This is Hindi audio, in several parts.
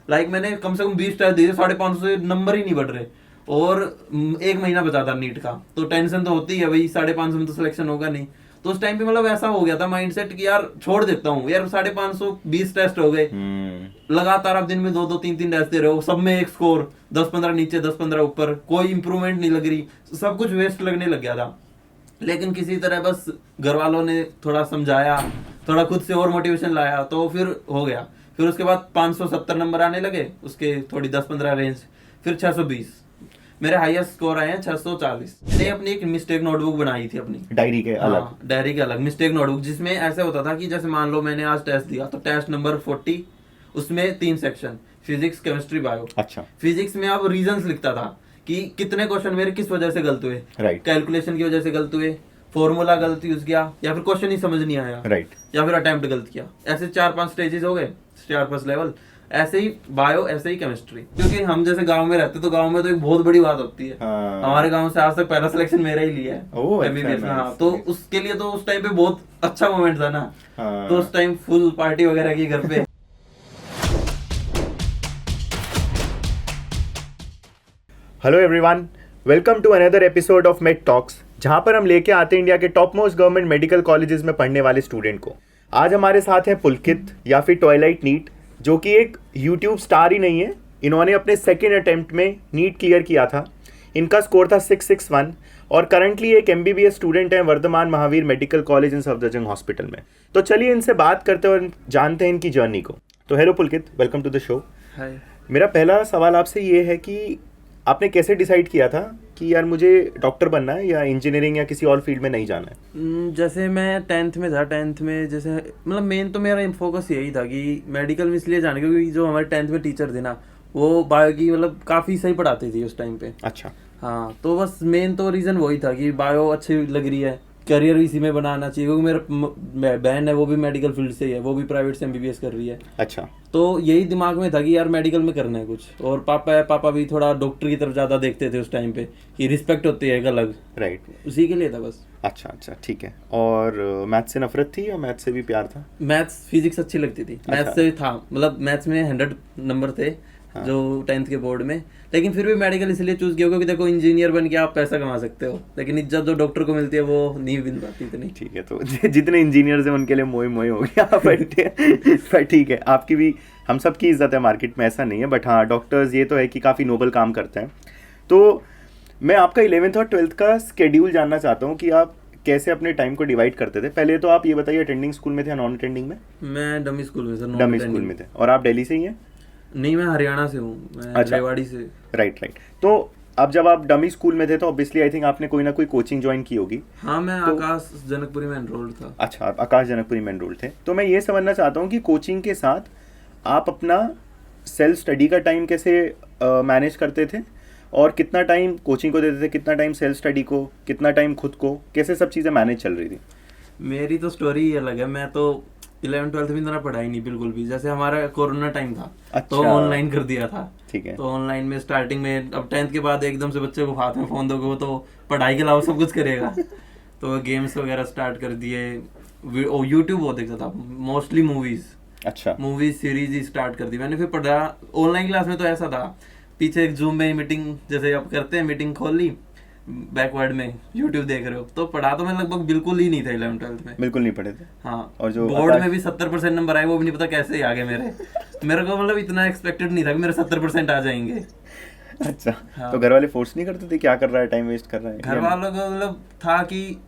लाइक मैंने कम से कम 20 टेस्ट दिए, 550 से नंबर ही नहीं बढ़ रहे, और 1 महीना बचा था नीट का, तो टेंशन तो होती है भाई, 550 में तो सिलेक्शन होगा नहीं। तो उस टाइम पे मतलब ऐसा हो गया था माइंडसेट कि यार छोड़ देता हूँ यार, 550 टेस्ट हो गए, लगातार आप दिन में 2-2 3-3 टेस्ट दे रहे हो, सब में एक स्कोर, 10-15 नीचे 10-15 ऊपर, कोई इंप्रूवमेंट नहीं लग रही, सब कुछ वेस्ट लगने लग गया था। लेकिन किसी तरह बस घर वालों ने थोड़ा समझाया, थोड़ा खुद से और मोटिवेशन लाया, तो फिर हो गया। फिर उसके बाद 570 नंबर आने लगे, उसके थोड़ी 10-15 रेंज, फिर 620, मेरे हाईएस्ट स्कोर आए हैं 640। मैंने अपनी एक मिस्टेक नोटबुक बनाई थी अपनी डायरी के अलग, डायरी के अलग मिस्टेक नोटबुक, जिसमें ऐसे होता था कि जैसे मान लो मैंने आज टेस्ट दिया, तो टेस्ट नंबर 40, उसमें 3 सेक्शन, फिजिक्स, केमिस्ट्री, बायो। अच्छा, फिजिक्स में अब रीजंस लिखता था कि कितने क्वेश्चन मेरे किस वजह से गलत हुए, राइट, कैलकुलेशन की वजह से गलत हुए, फॉर्मूला गलत यूज किया, या फिर क्वेश्चन ही समझ नहीं आया, राइट, या फिर अटेम्प्ट गलत किया। ऐसे 4-5 स्टेजेस हो गए, 4-5 लेवल। ऐसे ही बायो, ऐसे ही केमिस्ट्री, क्योंकि हम जैसे गांव में रहते, तो गांव में तो एक बहुत बड़ी बात होती है। हमारे गांव से आज तक पहला सिलेक्शन मेरा ही लिया है MBBS में। हाँ, तो उसके लिए तो उस टाइम पे बहुत अच्छा मोमेंट था ना। तो उस टाइम फुल पार्टी वगैरह की घर पे। Hello everyone, welcome to another episode of med talks, जहां पर हम लेके आते हैं इंडिया के top most government medical colleges में पढ़ने वाले स्टूडेंट को। आज हमारे साथ है पुलकित या फिर ट्वाइलाइट नीट, जो कि एक यूट्यूब स्टार ही नहीं है। इन्होंने अपने सेकेंड अटेम्प्ट में नीट क्लियर किया था। इनका स्कोर था 661 और करंटली एक MBBS स्टूडेंट है Vardhman Mahavir medical college in Safdarjung hospital में। तो चलिए इनसे बात करते हैं और जानते हैं इनकी जर्नी को। तो hello Pulkit, welcome to the show. Hi. मेरा पहला सवाल आपसे ये है कि आपने कैसे डिसाइड किया था कि यार मुझे डॉक्टर बनना है या इंजीनियरिंग या किसी और फील्ड में नहीं जाना है? जैसे मैं 10th में था, 10th में जैसे मतलब मेन तो मेरा फोकस यही था कि मेडिकल में इसलिए जाने, क्योंकि जो हमारे 10th में टीचर थे ना, वो बायो की मतलब काफ़ी सही पढ़ाती थी उस टाइम पे। अच्छा, हाँ, तो बस मेन तो रीज़न वही था कि बायो अच्छी लग रही है, करियर भी इसी में बनाना चाहिए, क्योंकि मेरा बहन है वो भी मेडिकल फील्ड से ही है, वो भी प्राइवेट से MBBS कर रही है। अच्छा, तो यही दिमाग में था कि यार मेडिकल में करना है कुछ। और पापा भी थोड़ा डॉक्टर की तरफ ज़्यादा देखते थे उस टाइम पे, कि रिस्पेक्ट होती है एक अलग, राइट, उसी के लिए था बस। अच्छा अच्छा, ठीक है। और मैथ्स से नफरत थी या मैथ्स से भी प्यार था? मैथ्स फिजिक्स अच्छी लगती थी, मैथ्स से था, मतलब मैथ्स में 100 नंबर थे। हाँ। जो 10th के बोर्ड में, लेकिन फिर भी मेडिकल इसलिए चूज किया क्योंकि देखो इंजीनियर बन के आप पैसा कमा सकते हो, लेकिन इज्जत जो डॉक्टर को मिलती है वो नहीं मिल पाती इतनी। ठीक है, तो जितने इंजीनियर्स हैं उनके लिए मोए मोए हो गया पर ठीक है, आपकी भी हम सब की इज्जत है मार्केट में, ऐसा नहीं है। बट हाँ, डॉक्टर्स ये तो है कि काफ़ी नोबल काम करते हैं। तो मैं आपका 11th और 12th का स्केड्यूल जानना चाहता हूँ कि आप कैसे अपने टाइम को डिवाइड करते थे। पहले तो आप ये बताइए, अटेंडिंग स्कूल में थे या नॉन अटेंडिंग में? मैं डमी स्कूल में सर। डमी स्कूल में थे। और आप दिल्ली से ही हैं? नहीं, मैं हरियाणा से हूँ, मैं अच्छा, रेवाड़ी से। Right right. तो अब जब आप डमी स्कूल में थे तो ऑब्वियसली आई थिंक आपने कोई ना कोई कोचिंग ज्वाइन की होगी। हाँ, मैं आकाश जनकपुरी में एनरोल्ड था। अच्छा, आप आकाश जनकपुरी में एनरोल्ड थे। तो मैं ये समझना चाहता हूँ कि कोचिंग के साथ आप अपना सेल्फ स्टडी का टाइम कैसे मैनेज करते थे, और कितना टाइम कोचिंग को देते थे, कितना टाइम सेल्फ स्टडी को, कितना टाइम खुद को, कैसे सब चीज़ें मैनेज चल रही थी? मेरी तो स्टोरी ही अलग है। मैं तो 11th-12th में इतना पढ़ाई नहीं बिल्कुल भी। जैसे हमारा कोरोना टाइम था। अच्छा। तो ऑनलाइन कर दिया था। ठीक है। तो ऑनलाइन में स्टार्टिंग में, अब 10th के बाद एकदम से बच्चे को हाथ में फोन दोगे, वो तो पढ़ाई के अलावा सब कुछ करेगा। तो गेम्स वगैरह स्टार्ट कर दिए, यूट्यूब बहुत देखता था, मोस्टली मूवीज। अच्छा, मूवीज सीरीज ही स्टार्ट कर दी मैंने। फिर पढ़ा ऑनलाइन क्लास में, तो ऐसा था पीछे एक जूम में मीटिंग जैसे आप करते हैं, मीटिंग खोल ली, बैकवर्ड में यूट्यूब देख रहे हो। तो पढ़ा तो मैं लगभग बिल्कुल ही नहीं था 11th-12th में। बिल्कुल नहीं पढ़े थे? हाँ, और जो बोर्ड में भी 70% नंबर आए, वो भी नहीं पता कैसे ही आ गए मेरे को मतलब इतना एक्सपेक्टेड नहीं था कि मेरे 70% आ जाएंगे। अच्छा। हाँ। तो घर वाले फोर्स नहीं करते थे क्या कर रहा है, टाइम वेस्ट कर रहा है? घर वालों को मतलब था कि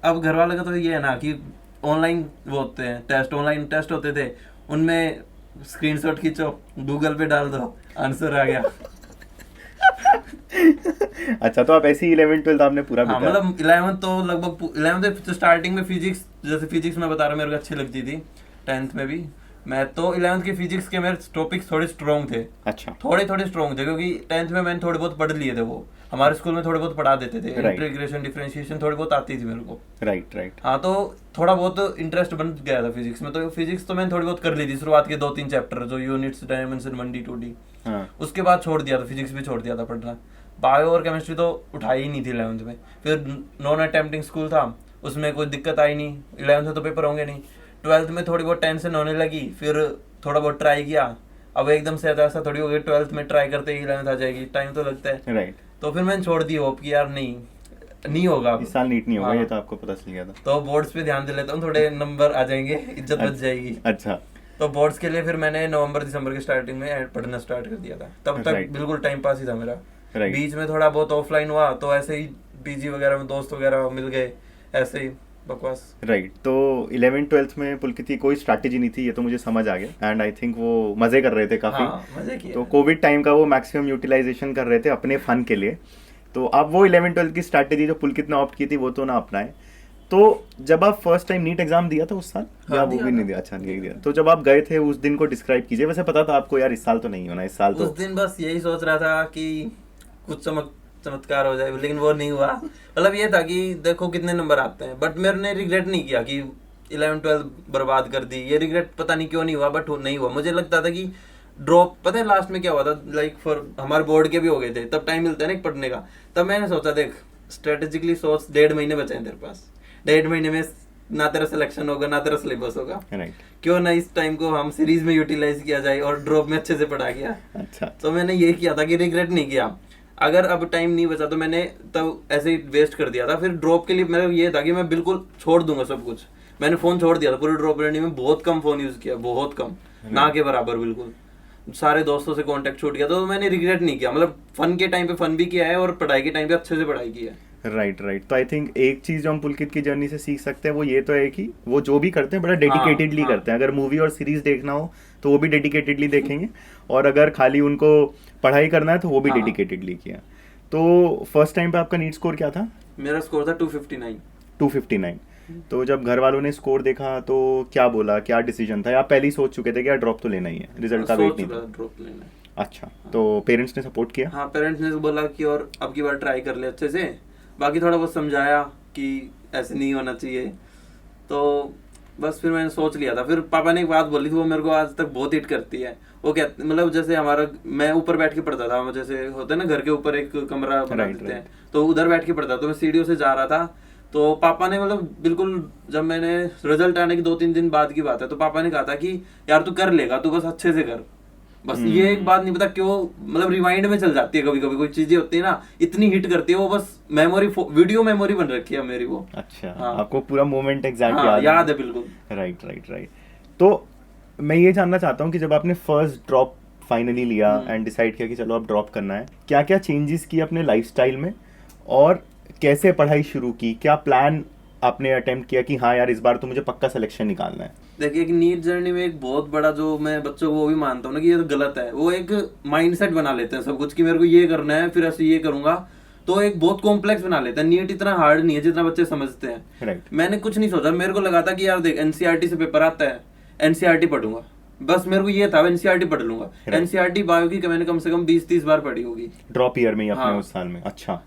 अब घर वालों का तो ये है ना कि ऑनलाइन वो होते हैं टेस्ट, ऑनलाइन टेस्ट होते थे, उनमें स्क्रीनशॉट खींचो, गूगल पे डाल दो, आंसर आ गया। अच्छा, तो आप ऐसे ही 11th-12th आपने पूरा बिताया? मतलब 11th तो लगभग 11th तो स्टार्टिंग में फिजिक्स, जैसे फिजिक्स मैं बता रहा हूँ मेरे को अच्छी लगती थी। 10th में भी मैं तो 11th के फिजिक्स के मेरे टॉपिक्स थोड़े स्ट्रॉन्ग थे। अच्छा, थोड़े स्ट्रॉन्ग थे, क्योंकि 10th में मैंने थोड़े बहुत पढ़ लिए थे, वो हमारे स्कूल में थोड़े बहुत पढ़ा देते थे। इंटीग्रेशन, डिफरेंशिएशन थोड़ी बहुत आती थी मेरे को। Right right. हाँ, तो थोड़ा बहुत इंटरेस्ट बन गया था फिजिक्स में। तो फिजिक्स तो मैंने थोड़ी बहुत कर ली थी, शुरुआत के 2-3 चैप्टर, जो यूनिट्स, डायमेंशन 1D 2D। उसके बाद छोड़ दिया था, फिजिक्स भी छोड़ दिया था पढ़ना। बायो और केमिस्ट्री तो उठाई ही नहीं थी 11th में। फिर नॉन अटेम्प्टिंग स्कूल था, उसमें कोई दिक्कत आई नहीं। 11th में तो पेपर होंगे नहीं। 12th में थोड़ी बहुत टेंशन होने लगी, फिर थोड़ा बहुत ट्राई किया। अब एकदम से ऐसा थोड़ी हो गई 12th में ट्राई करते ही 11th आ जाएगी, टाइम तो लगता है। राइट। तो फिर मैंने छोड़ दी होप कि यार नहीं होगा अब। इस साल नीट नहीं होगा, हाँ। ये तो आपको पता चल गया था। तो बोर्ड्स पे ध्यान दे लेता हूँ, थोड़े नंबर आ जाएंगे, इज्जत बच जाएगी। अच्छा। तो बोर्ड्स के लिए फिर मैंने नवंबर दिसंबर की स्टार्टिंग में पढ़ना स्टार्ट कर दिया था। तब तक Right. बिल्कुल टाइम पास ही था मेरा। Right. बीच में थोड़ा बहुत ऑफलाइन हुआ तो ऐसे ही पीजी वगैरह में दोस्त वगैरह मिल गए, ऐसे ही बकवास। राइट। तो 11th-12th में पुलकित की कोई स्ट्रैटेजी नहीं थी, ये तो मुझे समझ आ गया। एंड आई थिंक वो मजे कर रहे थे काफी। हाँ, मजे किए। तो कोविड टाइम का वो मैक्सिमम यूटिलाइजेशन कर रहे थे अपने फन के लिए। तो अब वो 11th-12th की स्ट्रैटेजी जो पुलकित ने ऑप्ट की थी वो तो ना अपनाए। तो जब आप फर्स्ट टाइम नीट एग्जाम दिया था उस साल, हाँ, या वो दिया भी था। नहीं दिया? अच्छा, नहीं दिया। तो जब आप गए थे उस दिन को डिस्क्राइब कीजिए। वैसे पता था आपको यार इस साल तो नहीं होना, इस साल तो उस दिन बस यही सोच रहा था कि कुछ चमत्कार हो जाए, लेकिन वो नहीं हुआ। मतलब ये था कि देखो कितने नंबर आते हैं, बट मैंने रिग्रेट नहीं किया कि 11th-12th बर्बाद कर दी। ये रिग्रेट पता नहीं क्यों नहीं हुआ, बट नहीं हुआ। मुझे लगता था कि ड्रॉप, पता है लास्ट में क्या हुआ था, लाइक फॉर हमारे बोर्ड के भी हो गए थे, तब टाइम मिलता है ना पढ़ने का। तब मैंने सोचा देख स्ट्रेटेजिकली सोच, 1.5 महीने बचे हैं तेरे पास, 1.5 महीने में ना तेरा सिलेक्शन होगा ना तेरा सिलेबस होगा, राइट। क्यों ना इस टाइम को हम सीरीज में यूटिलाइज किया जाए और ड्रॉप में अच्छे से पढ़ा गया। अच्छा। तो मैंने ये किया था कि रिग्रेट नहीं किया। अगर अब टाइम नहीं बचा तो मैंने तब ऐसे ही वेस्ट कर दिया था। फिर ड्रॉप के लिए मेरा ये था कि मैं बिल्कुल छोड़ दूंगा सब कुछ। मैंने फोन छोड़ दिया था पूरी ड्रॉप लर्निंग में, बहुत कम फोन यूज किया, बहुत कम, ना के बराबर बिल्कुल। सारे दोस्तों से कांटेक्ट छूट गया। तो मैंने रिग्रेट नहीं किया, मतलब फन के टाइम पे फन भी किया है और पढ़ाई के टाइम पे अच्छे से पढ़ाई की है। राइट। तो आई थिंक एक चीज जो हम पुलकित की जर्नी से सीख सकते हैं वो ये तो है कि वो जो भी करते हैं बड़ा डेडिकेटेडली हाँ। करते हैं। अगर मूवी और सीरीज देखना हो तो वो भी डेडिकेटेडली देखेंगे, और अगर खाली उनको पढ़ाई करना है तो वो भी हाँ। डेडिकेटेडली किया। तो फर्स्ट टाइम पे आपका नीट स्कोर क्या था? मेरा स्कोर था 259। 259। तो जब घर वालों ने स्कोर देखा तो क्या बोला, क्या डिसीजन था, या आप पहले ही सोच चुके थे कि यार ड्रॉप तो लेना ही है, रिजल्ट का वेट नहीं था? ड्रॉप लेना है। अच्छा। तो पेरेंट्स ने सपोर्ट किया? हाँ, पेरेंट्स ने बोला कि और अब की बार ट्राई कर ले अच्छे से। बाकी थोड़ा बहुत समझाया कि ऐसे नहीं होना चाहिए। तो बस फिर मैंने सोच लिया था। फिर पापा ने एक बात बोली थी, वो मेरे को आज तक बहुत हिट करती है। वो क्या, मतलब जैसे हमारा, मैं ऊपर बैठ के पढ़ता था, जैसे होता है ना घर के ऊपर एक कमरा बना देते हैं, तो उधर बैठ के पढ़ता था। तो मैं सीढ़ियों से जा रहा था, तो पापा ने मतलब बिल्कुल, जब मैंने रिजल्ट आने के 2-3 दिन बाद की बात है, तो पापा ने कहा था कि यार तू कर लेगा, तू बस अच्छे से कर। बस ये एक बात नहीं पता क्यों, मतलब रिवाइंड में चल जाती है कभी कभी, कोई चीजें होती है ना इतनी हिट करती है, वो बस मेमोरी, वीडियो मेमोरी बन रखी है मेरी वो। अच्छा। हाँ। आपको पूरा मोमेंट एग्जैक्ट हाँ, याद है बिल्कुल। राइट। तो मैं ये जानना चाहता हूँ कि जब आपने फर्स्ट ड्रॉप फाइनली लिया एंड डिसाइड किया कि चलो अब ड्रॉप करना है, क्या क्या चेंजेस किए अपने लाइफस्टाइल में, और कैसे पढ़ाई शुरू की? क्या प्लान आपने अटेम्प्ट किया कि हाँ यार इस बार तो मुझे पक्का सिलेक्शन निकालना है? देखिए कि नीट जर्नी में एक बहुत बड़ा, जो मैं बच्चों को वो भी मानता हूँ ना कि ये तो गलत है, वो एक माइंडसेट बना लेते हैं सब कुछ कि मेरे को ये करना है फिर ऐसे ये करूंगा, तो एक बहुत कॉम्प्लेक्स बना लेते हैं। नीट इतना हार्ड नहीं है जितना बच्चे समझते हैं। राइट। मैंने कुछ नहीं सोचा, मेरे को लगा था कि यार देख एनसीईआरटी से पेपर आता है, एनसीईआरटी पढ़ूंगा, बस मेरे को ये था एनसीईआरटी पढ़ लूंगा। एनसीईआरटी बायो की मैंने कम से कम 20-30 बार पढ़ी होगी ड्रॉप ईयर में ही अपने हाँ। उस साल में? अच्छा।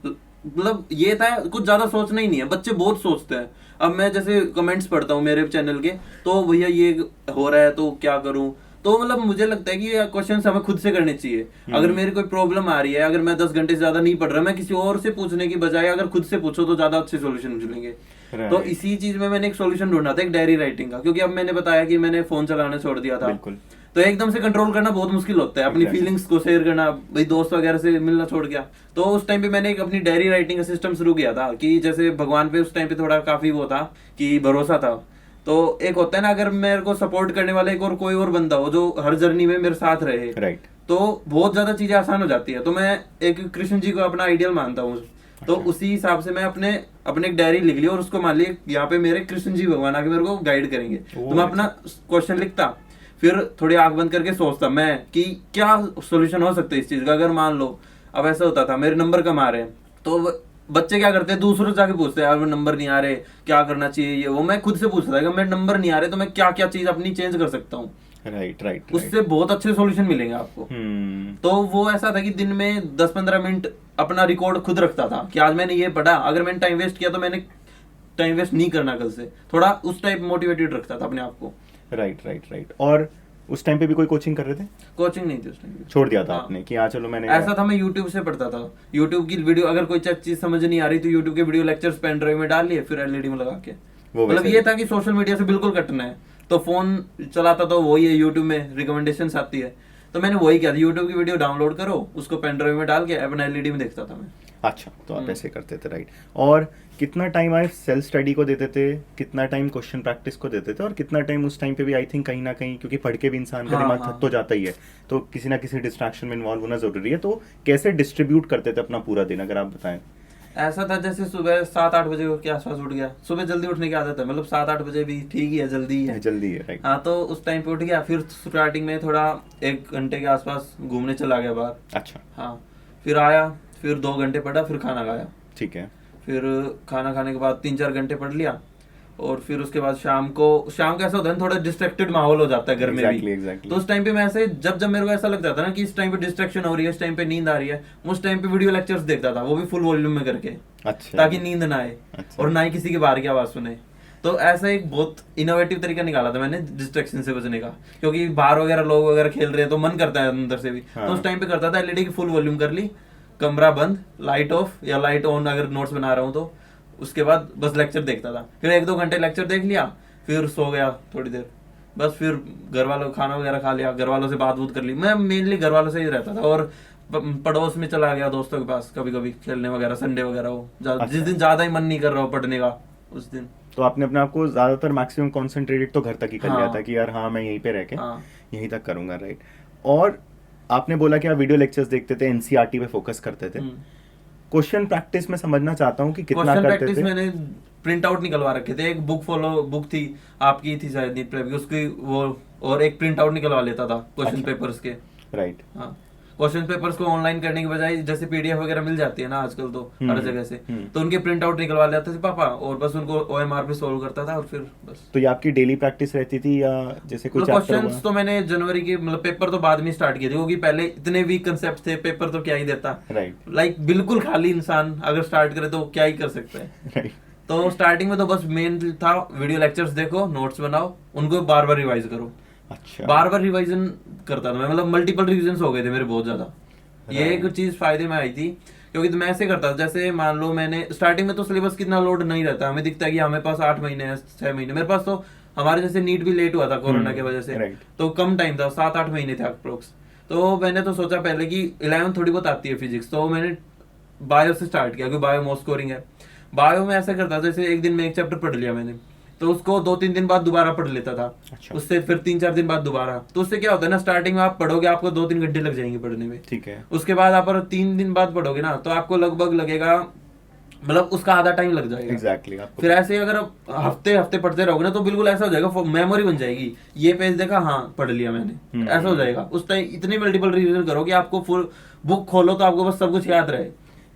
मतलब ये था, कुछ ज्यादा सोचना ही नहीं है, बच्चे बहुत सोचते हैं। अब मैं जैसे कमेंट्स पढ़ता हूँ मेरे चैनल के, तो भैया ये हो रहा है तो क्या करूँ, तो मतलब मुझे लगता है कि ये क्वेश्चंस हमें खुद से करने चाहिए। अगर मेरी कोई प्रॉब्लम आ रही है, अगर मैं 10 घंटे से ज्यादा नहीं पढ़ रहा, मैं किसी और से पूछने की बजाय अगर खुद से पूछो तो ज्यादा अच्छे सोल्यूशन मिलेंगे। तो इसी चीज में मैंने एक सोल्यूशन ढूंढा था, एक डायरी राइटिंग का, क्योंकि अब मैंने बताया कि मैंने फोन चलाना छोड़ दिया था। बिल्कुल। तो एकदम से कंट्रोल करना बहुत मुश्किल होता है, अपनी फीलिंग्स को शेयर करना, भाई दोस्त वगैरह से मिलना छोड़ गया। तो उस टाइम पे मैंने एक अपनी डायरी राइटिंग का सिस्टम शुरू किया था कि जैसे भगवान पे उस टाइम पे थोड़ा काफी वो था कि भरोसा था। तो एक होता है ना, अगर मेरे को सपोर्ट करने वाला एक और कोई और बंदा हो जो हर जर्नी में मेरे साथ रहे, राइट, तो बहुत ज्यादा चीजें आसान हो जाती है। तो मैं एक कृष्ण जी को अपना आइडियल मानता हूँ, तो उसी हिसाब से मैं अपने एक डायरी लिख ली और उसको मान लिया यहाँ पे मेरे कृष्ण जी भगवान आके मेरे को गाइड करेंगे। तो मैं अपना क्वेश्चन लिखता, फिर थोड़ी आंख बंद करके सोचता मैं कि क्या सोल्यूशन हो सकता है इस चीज का। अगर मान लो अब ऐसा होता था मेरे नंबर कम आ रहे हैं, तो बच्चे क्या करते हैं, दूसरों से जाके पूछते हैं यार मेरे नंबर नहीं आ रहे, क्या करना चाहिए ये वो। मैं खुद से पूछता था कि मेरे नंबर नहीं आ रहे तो मैं क्या क्या चीज अपनी चेंज कर सकता हूँ। राइट। उससे बहुत अच्छे सॉल्यूशन मिलेंगे आपको। तो वो ऐसा था कि दिन में 10-15 मिनट अपना रिकॉर्ड खुद रखता था कि आज मैंने ये पढ़ा, अगर मैंने टाइम वेस्ट किया तो मैंने टाइम वेस्ट नहीं करना कल से। थोड़ा उस टाइप मोटिवेटेड रखता था अपने आप को। राइट। और उस टाइम पे भी कोई कोचिंग कर रहे थे? कोचिंग नहीं थी उस टाइम, छोड़ दिया था आपने कि हाँ चलो मैंने ऐसा था मैं यूट्यूब से पढ़ता था। यूट्यूब की वीडियो, अगर कोई चीज समझ नहीं आ रही तो यूट्यूब के वीडियो लेक्चर्स पेन ड्राइव में डाल लिए, फिर एलईडी में लगा के। मतलब ये था कि सोशल मीडिया से बिल्कुल कटना है। तो फोन चलाता तो वही है, यूट्यूब में रिकमेंडेशंस आती है, तो मैंने वही किया था, यूट्यूब की वीडियो डाउनलोड करो, उसको पेन ड्राइव में डाल के अपन एलईडी में देखता था मैं। अच्छा, तो आप ऐसे करते थे, राइट। और कितना टाइम आप सेल्फ स्टडी को देते थे, कितना टाइम क्वेश्चन प्रैक्टिस को देते थे, और कितना टाइम उस टाइम पे भी आई थिंक कहीं ना कहीं, क्योंकि पढ़ के भी इंसान का हाँ, दिमाग हाँ। थक तो जाता ही है, तो किसी ना किसी डिस्ट्रैक्शन में इन्वॉल्व होना जरूरी है, तो कैसे डिस्ट्रीब्यूट करते थे अपना पूरा दिन, अगर आप बताएं। ऐसा था जैसे सुबह 7-8 बजे के आसपास उठ गया, सुबह जल्दी उठने की आदत है, मतलब 7-8 बजे भी ठीक ही है, जल्दी ही है। जल्दी है, राइट। हाँ, तो उस टाइम पे उठ गया, फिर स्टार्टिंग में थोड़ा 1 घंटे के आसपास घूमने चला गया बाहर। अच्छा, हाँ, फिर आया, फिर 2 घंटे पढ़ा, फिर खाना खाया, ठीक है। फिर खाना खाने के बाद 3-4 घंटे पढ़ लिया, और फिर उसके बाद शाम को ऐसा होता है ना, थोड़ा डिस्ट्रैक्टेड माहौल हो जाता है घर में भी। एग्जैक्टली। तो उस टाइम पे मैं ऐसे जब मेरे को ऐसा लगता था ना कि इस टाइम पे डिस्ट्रैक्शन हो रही है, इस टाइम पे नींद आ रही है, उस टाइम पे वीडियो लेक्चर्स देखता था, वो भी फुल वॉल्यूम में करके, अच्छा, ताकि नींद ना आए अच्छा। और ना ही किसी के बाहर की आवाज सुने। तो ऐसा एक बहुत इनोवेटिव तरीका निकाला था मैंने डिस्ट्रैक्शन से बचने का, क्योंकि बाहर वगैरह लोग वगैरह खेल रहे हैं तो मन करता है अंदर से भी। हाँ। तो उस टाइम पे करता था, एलईडी की फुल वॉल्यूम कर ली, कमरा बंद, लाइट ऑफ या लाइट ऑन अगर नोट्स बना रहा हूँ तो, उसके बाद बस लेक्चर देखता था। फिर 1-2 घंटे लेक्चर देख लिया, फिर सो गया थोड़ी देर, बस फिर घर वालों खाना वगैरह खा लिया, घर वालों से बात वूत कर ली। मैं मेनली घर वालों से ही रहता था, और पड़ोस में चला गया दोस्तों के पास कभी कभी खेलने वगैरह, संडे वगैरह हो, जिस दिन ज्यादा ही मन नहीं कर रहा हो पढ़ने का उस दिन। तो आपने अपने आप को ज्यादातर मैक्सिमम कॉन्सेंट्रेटेड तो घर तक ही कर लिया हाँ। था कि यार हाँ मैं यहीं पे रह के हाँ। यहीं तक करूंगा, राइट। और आपने बोला कि आप वीडियो लेक्चर्स देखते थे, एनसीईआरटी पे फोकस करते थे। क्वेश्चन प्रैक्टिस में समझना चाहता हूँ कि कितना क्वेश्चन करते प्रैक्टिस थे। मैंने प्रिंट आउट निकलवा रखे थे, एक बुक थी आपकी थी शायद नीट प्रेप की, उसकी वो, और एक प्रिंट आउट निकलवा लेता था क्वेश्चन अच्छा। पेपर्स के। राइट। हाँ, क्वेश्चन पेपर्स को ऑनलाइन करने के बजाय जैसे पीडीएफ वगैरह मिल जाती है ना आजकल तो हर जगह से, तो उनके प्रिंट आउट निकलवा लेते थे पापा, और बस उनको ओएमआर पे सोल्व करता था, और फिर बस। तो ये आपकी डेली प्रैक्टिस रहती थी, या जैसे कोई चैप्टर क्वेश्चंस हुआ? तो मैंने जनवरी के, मतलब पेपर तो बाद में स्टार्ट किए थे, क्योंकि पहले इतने वीक कंसेप्ट थे, पेपर तो क्या ही देता। राइट। लाइक बिल्कुल खाली इंसान अगर स्टार्ट करे तो क्या ही कर सकता है। राइट। तो स्टार्टिंग में तो बस मेन था वीडियो लेक्चर्स देखो, नोट्स बनाओ, उनको बार बार रिवाइज करो। अच्छा। बार बार रिवाइजन करता था मैं, मतलब मल्टीपल रिविजन हो गए थे मेरे बहुत ज्यादा। ये एक चीज फायदे में आई थी, क्योंकि तो मैं ऐसे करता था, जैसे मान लो मैंने स्टार्टिंग में तो सिलेबस कितना लोड नहीं रहता, हमें दिखता है कि हमें पास 8 महीने है, 6 महीने, मेरे पास तो हमारे जैसे नीट भी लेट हुआ था कोरोना की वजह से, right. तो कम टाइम था, 7-8 महीने थे अप्रोक्स। तो मैंने तो सोचा पहले कि 11 थोड़ी बहुत आती है फिजिक्स, तो मैंने बायो से स्टार्ट किया, क्योंकि बायो मोस्ट स्कोरिंग है। बायो में ऐसा करता था, जैसे एक दिन में एक चैप्टर पढ़ लिया मैंने, तो उसको 2-3 दिन बाद दोबारा पढ़ लेता था। अच्छा। उससे फिर 3-4 दिन बाद दोबारा। तो उससे क्या होता है ना, स्टार्टिंग में आप पढ़ोगे आपको 2-3 घंटे लग जाएंगे पढ़ने में, ठीक है। उसके बाद आप 3 दिन बाद पढ़ोगे ना, तो आपको लगभग लगेगा, मतलब उसका आधा टाइम लग जाएगा। एग्जैक्टली। फिर ऐसे अगर आप हफ्ते हफ्ते पढ़ते रहोगे ना, तो बिल्कुल ऐसा हो जाएगा, मेमोरी बन जाएगी, ये पेज देखा, हाँ पढ़ लिया मैंने, ऐसा हो जाएगा। उस टाइम इतनी मल्टीपल रिवीजन करो कि आपको फुल बुक खोलो तो आपको बस सब कुछ याद रहे।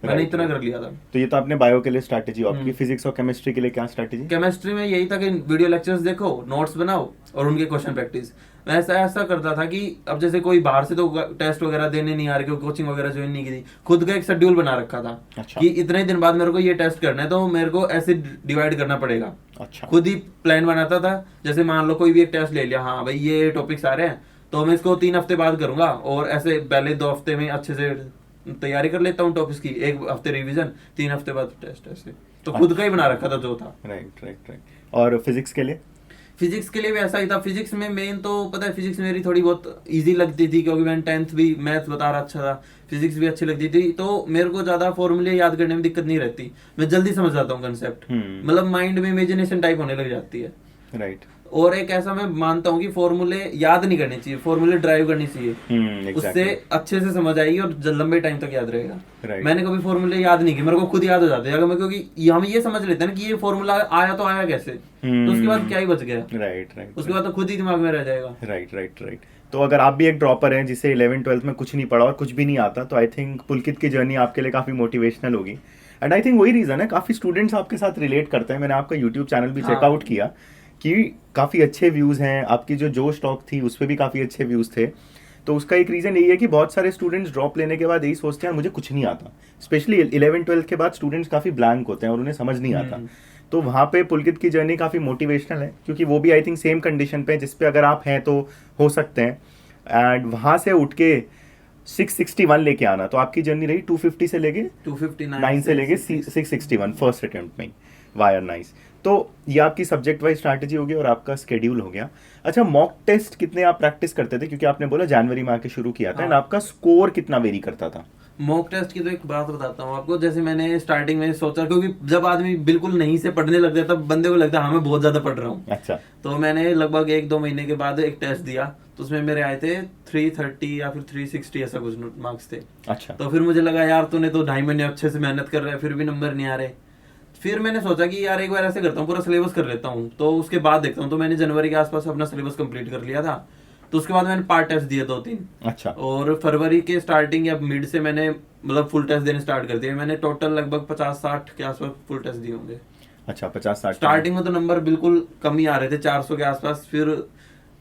मैंने इतना कर लिया था। तो ये तो आपने बायो के लिए स्ट्रैटेजी, आपकी फिजिक्स और केमिस्ट्री के लिए क्या स्ट्रैटेजी? केमिस्ट्री में यही था कि वीडियो लेक्चर्स देखो, नोट्स बनाओ, और उनके क्वेश्चन प्रैक्टिस। मैं ऐसा करता था कि अब जैसे कोई बाहर से तो टेस्ट वगैरह देने नहीं आ रहे, क्योंकि कोचिंग वगैरह ज्वाइन नहीं की थी, खुद का एक शेड्यूल बना रखा था। अच्छा। कि इतने दिन बाद मेरे को ये टेस्ट करना है, तो मेरे को ऐसे डिवाइड करना पड़ेगा। अच्छा। खुद ही प्लान बनाता था, जैसे मान लो कोई भी एक टेस्ट ले लिया, हाँ भाई ये टॉपिक्स आ रहे हैं, तो मैं इसको 3 हफ्ते बाद करूंगा, और ऐसे पहले 2 हफ्ते में अच्छे से तैयारी कर लेता हूँ टॉपिक्स की, 1 हफ्ते रिवीजन, 3 हफ्ते बाद टेस्ट, ऐसे। तो खुद का ही बना रखा था जो था। Right right right. और फिजिक्स के लिए? फिजिक्स के लिए भी ऐसा ही था। फिजिक्स में मेन तो पता है, फिजिक्स मेरी थोड़ी बहुत इजी लगती थी, क्योंकि मैंने 10th भी मैथ्स बता रहा अच्छा था, फिजिक्स भी अच्छी लगती थी, तो मेरे को ज्यादा फॉर्मूले याद करने में दिक्कत नहीं रहती, मैं जल्दी समझ जाता हूँ कंसेप्ट, मतलब माइंड में इमेजिनेशन टाइप होने लग जाती है। राइट। और एक ऐसा मैं मानता हूँ कि फॉर्मूले याद नहीं करने चाहिए, फॉर्मूले ड्राइव करनी चाहिए, उससे अच्छे से समझ आएगी और लंबे टाइम तक याद रहेगा। मैंने कभी फॉर्मूले याद नहीं किए, मेरे को खुद याद हो जाते हैं, अगर मैं, क्योंकि हम ये समझ लेते हैं ना कि ये फॉर्मूला आया तो आया कैसे, तो उसके बाद क्या ही बच गया। Right right. उसके बाद तो खुद ही दिमाग में रह जाएगा। Right right right. तो अगर आप भी एक ड्रॉपर हैं जिसे 11th-12th में कुछ नहीं पढ़ा और कुछ भी नहीं आता, तो आई थिंक पुलकित की जर्नी आपके लिए काफी मोटिवेशनल होगी। एंड आई थिंक वही रीजन है, काफी स्टूडेंट्स आपके साथ रिलेट करते हैं। मैंने आपका यूट्यूब चैनल भी चेकआउट किया कि काफ़ी अच्छे व्यूज़ हैं, आपकी जो जोश टॉक थी उस पर भी काफ़ी अच्छे व्यूज़ थे। तो उसका एक रीज़न यही है कि बहुत सारे स्टूडेंट्स ड्रॉप लेने के बाद यही सोचते हैं मुझे कुछ नहीं आता, स्पेशली 11th-12th के बाद स्टूडेंट्स काफ़ी ब्लैंक होते हैं और उन्हें समझ नहीं आता। तो वहाँ पे पुलकित की जर्नी काफ़ी मोटिवेशनल है, क्योंकि वो भी आई थिंक सेम कंडीशन पे जिस पे अगर आप हैं तो हो सकते हैं। एंड वहाँ से उठ के 661 लेके आना, तो आपकी जर्नी रही 250 से लेके 259 से लेके 661 फर्स्ट अटेम्प्ट में। Wire nice. तो ये आपकी सब्जेक्ट वाइज स्ट्रैटेजी होगी और आपका स्केड्यूल हो गया। अच्छा, मॉक टेस्ट कितने आप प्रैक्टिस करते थे, क्योंकि आपने बोला जनवरी में आके शुरू किया था, एंड आपका स्कोर कितना वेरी करता था? मॉक टेस्ट की तो एक बात बताता हूँ आपको। जैसे मैंने स्टार्टिंग में सोचा, क्योंकि जब आदमी बिल्कुल नहीं से पढ़ने लगता है तब बंदे को लगता है हाँ मैं बहुत ज्यादा पढ़ रहा हूँ। अच्छा। तो मैंने लगभग 1-2 महीने के बाद एक टेस्ट दिया, तो उसमें मेरे आए थे 330 या फिर 360 ऐसा कुछ मार्क्स थे। अच्छा। तो फिर मुझे लगा यार तूने तो 2.5 महीने अच्छे से मेहनत कर रहा है, फिर भी नंबर नहीं आ रहे। फिर मैंने सोचा कि यार एक बार ऐसे करता हूँ, पूरा सिलेबस कर लेता हूँ, तो उसके बाद देखता हूँ। तो मैंने जनवरी के आसपास अपना सिलेबस कंप्लीट कर लिया था। तो उसके बाद मैंने पार्ट टेस्ट दिए 2-3। अच्छा। और फरवरी के स्टार्टिंग या मिड से मैंने मतलब फुल टेस्ट देने स्टार्ट कर दिए। मैंने टोटल लगभग 50-60 के आसपास फुल टेस्ट दिए होंगे। अच्छा, 50-60। स्टार्टिंग में तो नंबर बिल्कुल कम ही आ रहे थे, 400 के आसपास। फिर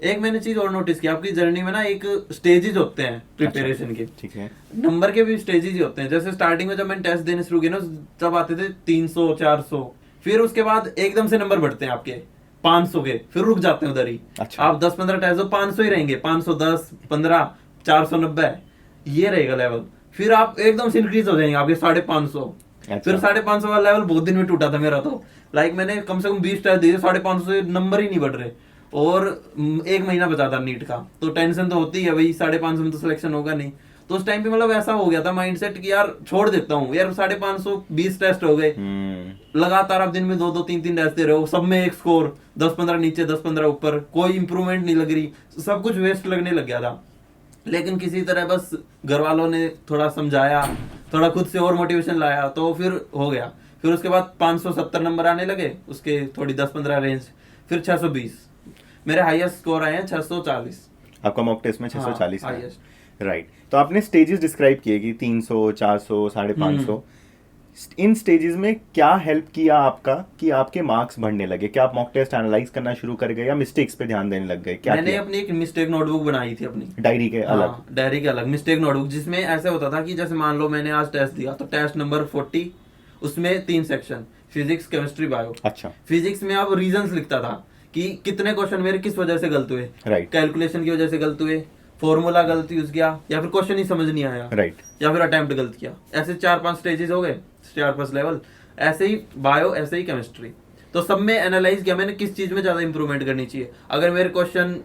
एक मैंने चीज और नोटिस की, आपकी जर्नी में ना एक स्टेजेस होते हैं प्रिपरेशन के। ठीक है। नंबर के भी स्टेजेस ही होते हैं। जैसे स्टार्टिंग में जब मैंने टेस्ट देने शुरू किए ना, तब आते थे 300-400। फिर उसके बाद एकदम से नंबर बढ़ते हैं आपके 500 के, फिर रुक जाते हैं उधर ही। अच्छा। आप 10-15 टेस्ट दो, 500 ही रहेंगे, 510, 15, 490 ये रहेगा लेवल। फिर आप एकदम से इंक्रीज हो जाएंगे आपके 550। अच्छा। फिर 550 वाला लेवल बहुत दिन में टूटा था मेरा तो। लाइक मैंने कम से कम 20 टेस्ट दिए, 550 से नंबर ही नहीं बढ़ रहे। और 1 महीना बचा था नीट का, तो टेंशन तो होती है भाई, 550 में तो सिलेक्शन होगा नहीं। तो उस टाइम पे मतलब ऐसा हो गया था माइंडसेट कि यार छोड़ देता हूँ यार, 550 20 टेस्ट हो गए लगातार। आप दिन में 2-2 3-3 टेस्ट दे रहे हो, सब में एक स्कोर 10-15 नीचे 10-15 ऊपर, कोई इंप्रूवमेंट नहीं लग रही, सब कुछ वेस्ट लगने लग गया था। लेकिन किसी तरह बस घर वालों ने थोड़ा समझाया, थोड़ा खुद से और मोटिवेशन लाया, तो फिर हो गया। फिर उसके बाद 570 नंबर आने लगे, उसके थोड़ी 10-15 रेंज। फिर 620 मेरे हाईएस्ट स्कोर आए हैं, 640। आपका मॉक टेस्ट में 640 हाँ, है। राइट। तो आपने स्टेजेस डिस्क्राइब किए कि 300, 400, 550। इन स्टेजेस में क्या हेल्प किया आपका कि आपके मार्क्स बढ़ने लगे? क्या आप मॉक टेस्ट एनालाइज करना शुरू कर गए या मिस्टेक्स पे ध्यान देने लग गए? क्या मैंने अपनी एक मिस्टेक नोटबुक बनाई थी अपनी डायरी के अलग। डायरी के अलग मिस्टेक नोटबुक, जिसमें ऐसे होता था कि जैसे मान लो मैंने आज टेस्ट दिया, तो टेस्ट नंबर 40, उसमें 3 सेक्शन, फिजिक्स, केमिस्ट्री, बायो। अच्छा। फिजिक्स में आप रीजंस लिखता था कि कितने क्वेश्चन मेरे किस वजह से गलत हुए। राइट। कैलकुलेशन की वजह से गलत हुए, फॉर्मूला गलत यूज किया, या फिर क्वेश्चन ही समझ नहीं आया। राइट। या फिर अटेम्प्ट गलत किया। ऐसे 4-5 स्टेजेस हो गए, 4-5 लेवल। ऐसे ही बायो, ऐसे ही केमिस्ट्री। तो सब में एनालाइज किया मैंने किस चीज में ज्यादा इंप्रूवमेंट करनी चाहिए। अगर मेरे क्वेश्चन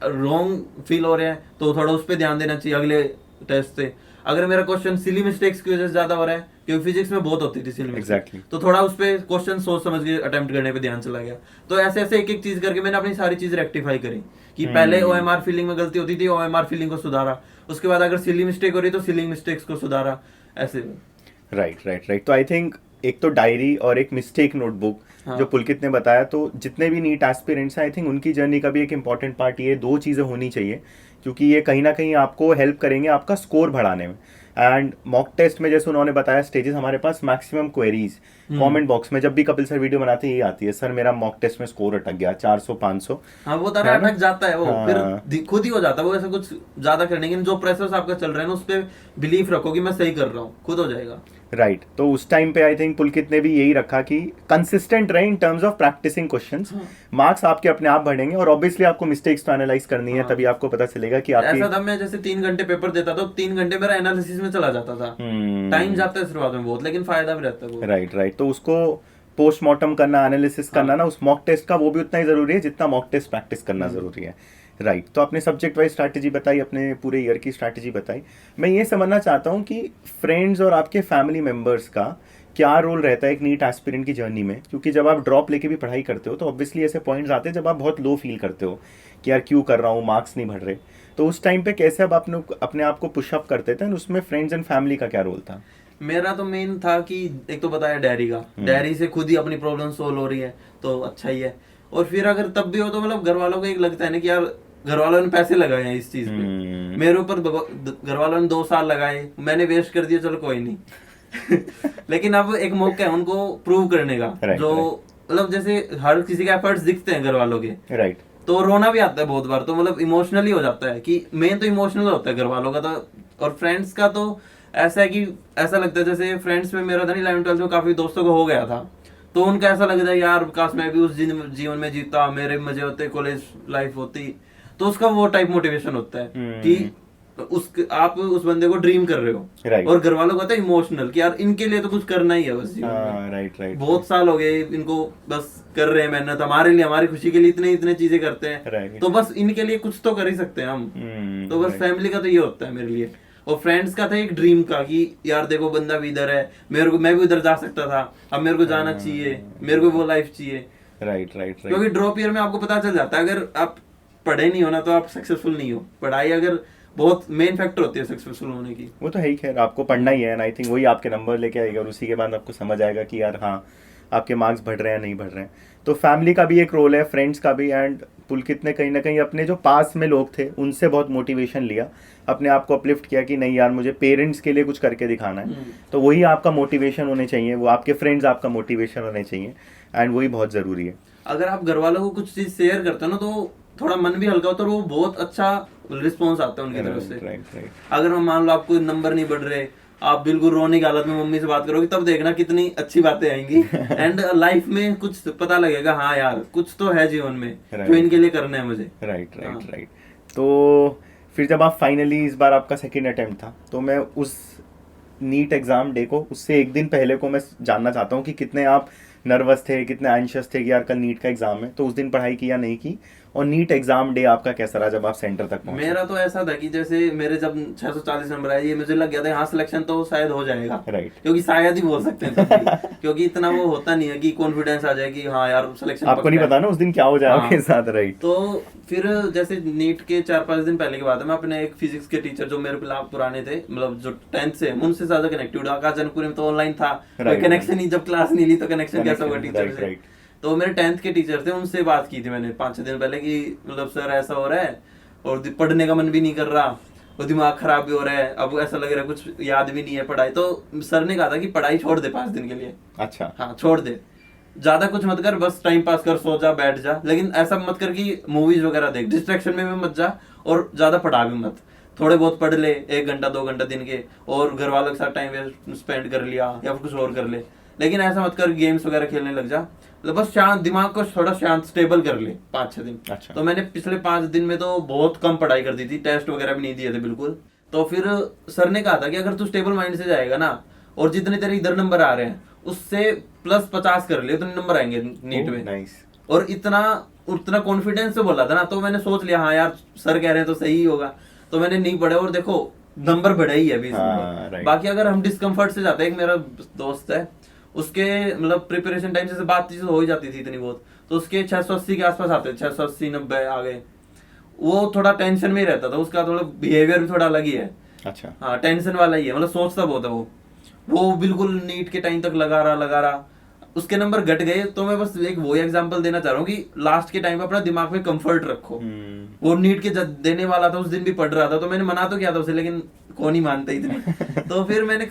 रॉन्ग फील हो रहे हैं तो थोड़ा उस पर ध्यान देना चाहिए अगले टेस्ट से। अगर मेरा क्वेश्चन सिली मिस्टेक्स की वजह से ज्यादा हो रहा है, क्योंकि फिजिक्स में बहुत होती थी सिली मिस्टेक्स, तो थोड़ा उस पे क्वेश्चन सोच समझ के अटेम्प्ट करने पे ध्यान चला गया। तो ऐसे ऐसे एक एक चीज करके मैंने अपनी सारी चीज रेक्टिफाई करी कि पहले ओएमआर फीलिंग में गलती होती थी, ओएमआर फीलिंग को सुधारा। उसके बाद अगर सिली मिस्टेक हो रही तो सिली मिस्टेक्स को सुधारा, ऐसे। राइट। तो आई थिंक एक तो डायरी और एक मिस्टेक नोटबुक जो पुलकित ने बताया, तो जितने भी नीट एस्पिरेंट्स हैं आई थिंक उनकी जर्नी का भी एक इंपॉर्टेंट पार्ट ये 2 चीज़ें होनी चाहिए, क्योंकि ये कहीं ना कहीं आपको हेल्प करेंगे आपका स्कोर बढ़ाने में। एंड मॉक टेस्ट में जैसे उन्होंने बताया स्टेजेस, हमारे पास मैक्सिमम क्वेरीज कमेंट बॉक्स में जब भी कपिल सर वीडियो बनाते हैं यही आती है, सर मेरा मॉक टेस्ट में स्कोर अटक गया 400-500। हाँ, वो तरह अटक जाता है वो। फिर खुद ही हो जाता है वो, ऐसा कुछ ज्यादा करने के। जो प्रेशर आपका चल रहा है ना, उस पर बिलीफ रखो कि मैं सही कर रहा हूँ, खुद हो जाएगा। राइट। तो उस टाइम पे आई थिंक पुलकित ने भी यही रखा कि कंसिस्टेंट रहे in terms of practising questions, marks आपके अपने आप बढ़ेंगे। और ऑब्वियसली आपको मिस्टेक्स तो एनालाइज करनी है, तभी आपको पता चलेगा कि आपकी। ऐसा था मैं जैसे 3 घंटे पेपर देता था, 3 घंटे मेरा एनालिसिस में चला जाता था। टाइम जाता है शुरुआत में बहुत, लेकिन फायदा भी रहता है। राइट। तो उसको पोस्टमार्टम करना, एनालिसिस करना ना उस मॉक टेस्ट का, वो भी उतना ही जरूरी है जितना मॉक टेस्ट प्रैक्टिस करना जरूरी है। राइट। तो आपने सब्जेक्ट वाइज स्ट्रैटेजी बताई, अपने पूरे ईयर की स्ट्रैटेजी बताई। मैं ये समझना चाहता हूँ कि फ्रेंड्स और आपके फैमिली मेम्बर्स का क्या रोल रहता है एक नीट एस्पिरेंट की जर्नी में, क्योंकि जब आप ड्रॉप लेके भी पढ़ाई करते हो तो ऑब्वियसली ऐसे पॉइंट्स आते हैं जब आप बहुत लो फील करते हो कि यार क्यों कर रहा हूँ, मार्क्स नहीं बढ़ रहे। तो उस टाइम पे कैसे आप अपने आप को पुशअप करते थे, उसमें फ्रेंड्स एंड फैमिली का क्या रोल था? मेरा तो मेन था कि एक तो बताया डायरी का, डायरी से खुद ही अपनी प्रॉब्लम सोल्व हो रही है तो अच्छा ही है। और फिर अगर तब भी हो तो मतलब घर वालों को एक लगता है ना कि यार घर वालों ने पैसे लगाए हैं इस चीज पे, मेरे ऊपर घर वालों ने 2 साल लगाए, मैंने वेस्ट कर दिया, चलो कोई नहीं। लेकिन अब एक मौका है उनको प्रूव करने का, जो मतलब जैसे हर किसी के एफर्ट्स दिखते हैं घर वालों के। राइट। तो रोना भी आता है बहुत बार, तो मतलब इमोशनली हो जाता है कि मेन तो इमोशनल होता है घर वालों का। तो और फ्रेंड्स का तो ऐसा है कि ऐसा लगता है जैसे फ्रेंड्स में मेरा था नहीं, 11th-12th में काफी दोस्तों को हो गया था, तो उनका ऐसा लगता है यार काश मैं भी उस जीवन में जीता, मेरे मजे होते, कॉलेज लाइफ होती। तो उसका वो टाइप मोटिवेशन होता है कि आप उस बंदे को ड्रीम कर रहे हो, Right. और घर वालों को होता है इमोशनल कि यार इनके लिए तो कुछ करना ही है बस जीवन में। राइट राइट बहुत साल हो गए इनको बस कर रहे हैं मेहनत, हमारे लिए हमारी खुशी के लिए इतने इतने चीजें करते हैं, Right. तो बस इनके लिए कुछ तो कर ही सकते हैं हम। तो बस right. फैमिली का तो ये होता है मेरे लिए। और फ्रेंड्स का था एक ड्रीम का कि यार देखो बंदा भी इधर है, मेरे को, मैं भी उधर जा सकता था, अब मेरे को जाना चाहिए, मेरे को वो लाइफ चाहिए। राइट राइट क्योंकि ड्रॉप ईयर में आपको पता चल जाता है अगर आप पढ़े नहीं हो ना तो आप सक्सेसफुल नहीं हो। पढ़ाई अगर बहुत मेन फैक्टर होती है सक्सेसफुल होने की। वो तो है ही, खैर आपको पढ़ना ही है, एंड आई थिंक वही आपके नंबर लेके आएगा, और उसी के बाद आपको समझ आएगा कि यार हाँ आपके मार्क्स बढ़ रहे हैं नहीं बढ़ रहे हैं। तो फैमिली का भी एक रोल है, फ्रेंड्स का भी, एंड पुलकित ने कहीं ना कहीं अपने जो पास में लोग थे उनसे बहुत मोटिवेशन लिया, अपने आप को अपलिफ्ट किया कि नहीं यार मुझे पेरेंट्स के लिए कुछ करके दिखाना है। तो वही आपका मोटिवेशन होने चाहिए, वो आपके फ्रेंड्स आपका मोटिवेशन होने चाहिए, एंड वही बहुत ज़रूरी है। अगर आप घर वालों को कुछ चीज शेयर करते हो ना तो थोड़ा मन भी हल्का होता है, और वो बहुत अच्छा रिस्पॉन्स आता है उनकी तरफ से। राइट अगर हम मान लो आपको नंबर नहीं बढ़ रहे, आप बिल्कुल रोने की हालत में मम्मी से बात करोगे, तब देखना कितनी अच्छी बातें आएंगी एंड लाइफ में कुछ पता लगेगा, हाँ यार कुछ तो है जीवन में जो इनके लिए करना है मुझे। राइट। तो फिर जब आप फाइनली, इस बार आपका सेकेंड अटेम्प्ट था, तो मैं उस नीट एग्जाम डे को, उससे एक दिन पहले को मैं जानना चाहता हूँ कि कितने आप नर्वस थे, कितने एंशियस थे कि यार कल नीट का एग्जाम है। तो उस दिन पढ़ाई की या नहीं की, और नीट एग्जाम डे आपका कैसा रहा जब आप सेंटर तक पहुंचे? मेरा तो ऐसा था कि जैसे मेरे जब 640 नंबर आए, ये मुझे लग गया था हाँ सिलेक्शन तो शायद हो जाएगा। राइट। क्योंकि शायद ही बोल सकते हैं तब भी, क्योंकि इतना वो होता नहीं है कि कॉन्फिडेंस आ जाए कि हाँ यार सिलेक्शन आपको नहीं पता ना उस दिन क्या हो जाए आपके साथ। राइट। तो फिर जैसे नीट के 4-5 दिन पहले की बात है, मैं अपने एक फिजिक्स के टीचर जो मेरे पुराने थे, मतलब जो 10th से, उनसे ज्यादा कनेक्टेड। आकाश जनकपुरी में तो ऑनलाइन था, कनेक्शन ही, जब क्लास नहीं ली तो कनेक्शन कैसा होगा टीचर से। तो मेरे 10th के टीचर थे, उनसे बात की थी मैंने 5-6 दिन पहले कि मतलब सर ऐसा हो रहा है और पढ़ने का मन भी नहीं कर रहा और दिमाग खराब भी हो रहा है, अब ऐसा लग रहा है कुछ याद भी नहीं है पढ़ाई। तो सर ने कहा था कि पढ़ाई छोड़ दे 5 दिन के लिए। अच्छा। हाँ छोड़ दे, ज्यादा कुछ मत कर, बस टाइम पास कर, सो जा, बैठ जा, लेकिन ऐसा मत कर कि मूवीज वगैरह देख, डिस्ट्रैक्शन में भी मत जा, और ज्यादा पढ़ा भी मत। थोड़े बहुत पढ़ ले, 1 घंटा 2 घंटा दिन के, और घर वालों के साथ टाइम स्पेंड कर लिया या फिर कुछ और कर ले, लेकिन ऐसा मत कर गेम्स वगैरह खेलने लग जा। मतलब बस शांत दिमाग को थोड़ा शांत स्टेबल कर ले 5-6 दिन। अच्छा। तो मैंने पिछले 5 दिन में तो बहुत कम पढ़ाई कर दी थी, टेस्ट वगैरह भी नहीं दिए थे बिल्कुल। तो फिर सर ने कहा था कि अगर तू स्टेबल माइंड से जाएगा ना, और जितने तेरे इधर नंबर आ रहे हैं उससे +50 कर ले, उतने नंबर आएंगे नीट में। नाइस। और उतना कॉन्फिडेंस से बोला था ना, तो मैंने सोच लिया हाँ यार सर कह रहे हैं तो सही ही होगा। तो मैंने नहीं पढ़े, और देखो नंबर बढ़े ही है 20 नंबर। बाकी अगर हम डिस्कम्फर्ट से जाते हैं, एक मेरा दोस्त है, उसके मतलब प्रिपरेशन टाइम से बातचीत हो ही जाती थी इतनी बहुत, तो उसके 680 के आसपास आते, 680-90 आ गए। वो थोड़ा टेंशन में ही रहता था, उसका थोड़ा बिहेवियर भी थोड़ा अलग ही है। अच्छा। हाँ टेंशन वाला ही है, मतलब सोचता बहुत है वो बिल्कुल नीट के टाइम तक लगा रहा। उसके नंबर घट गए, तो मैं बस एक वो एग्जांपल देना चाह रहा हूँ कि लास्ट के टाइम पे अपना दिमाग में कंफर्ट रखो। वो नीट के देने वाला था, उस दिन भी पढ़ रहा था, तो मैंने मना तो किया था उसे, लेकिन कौन ही मानता इतने। तो फिर मैंने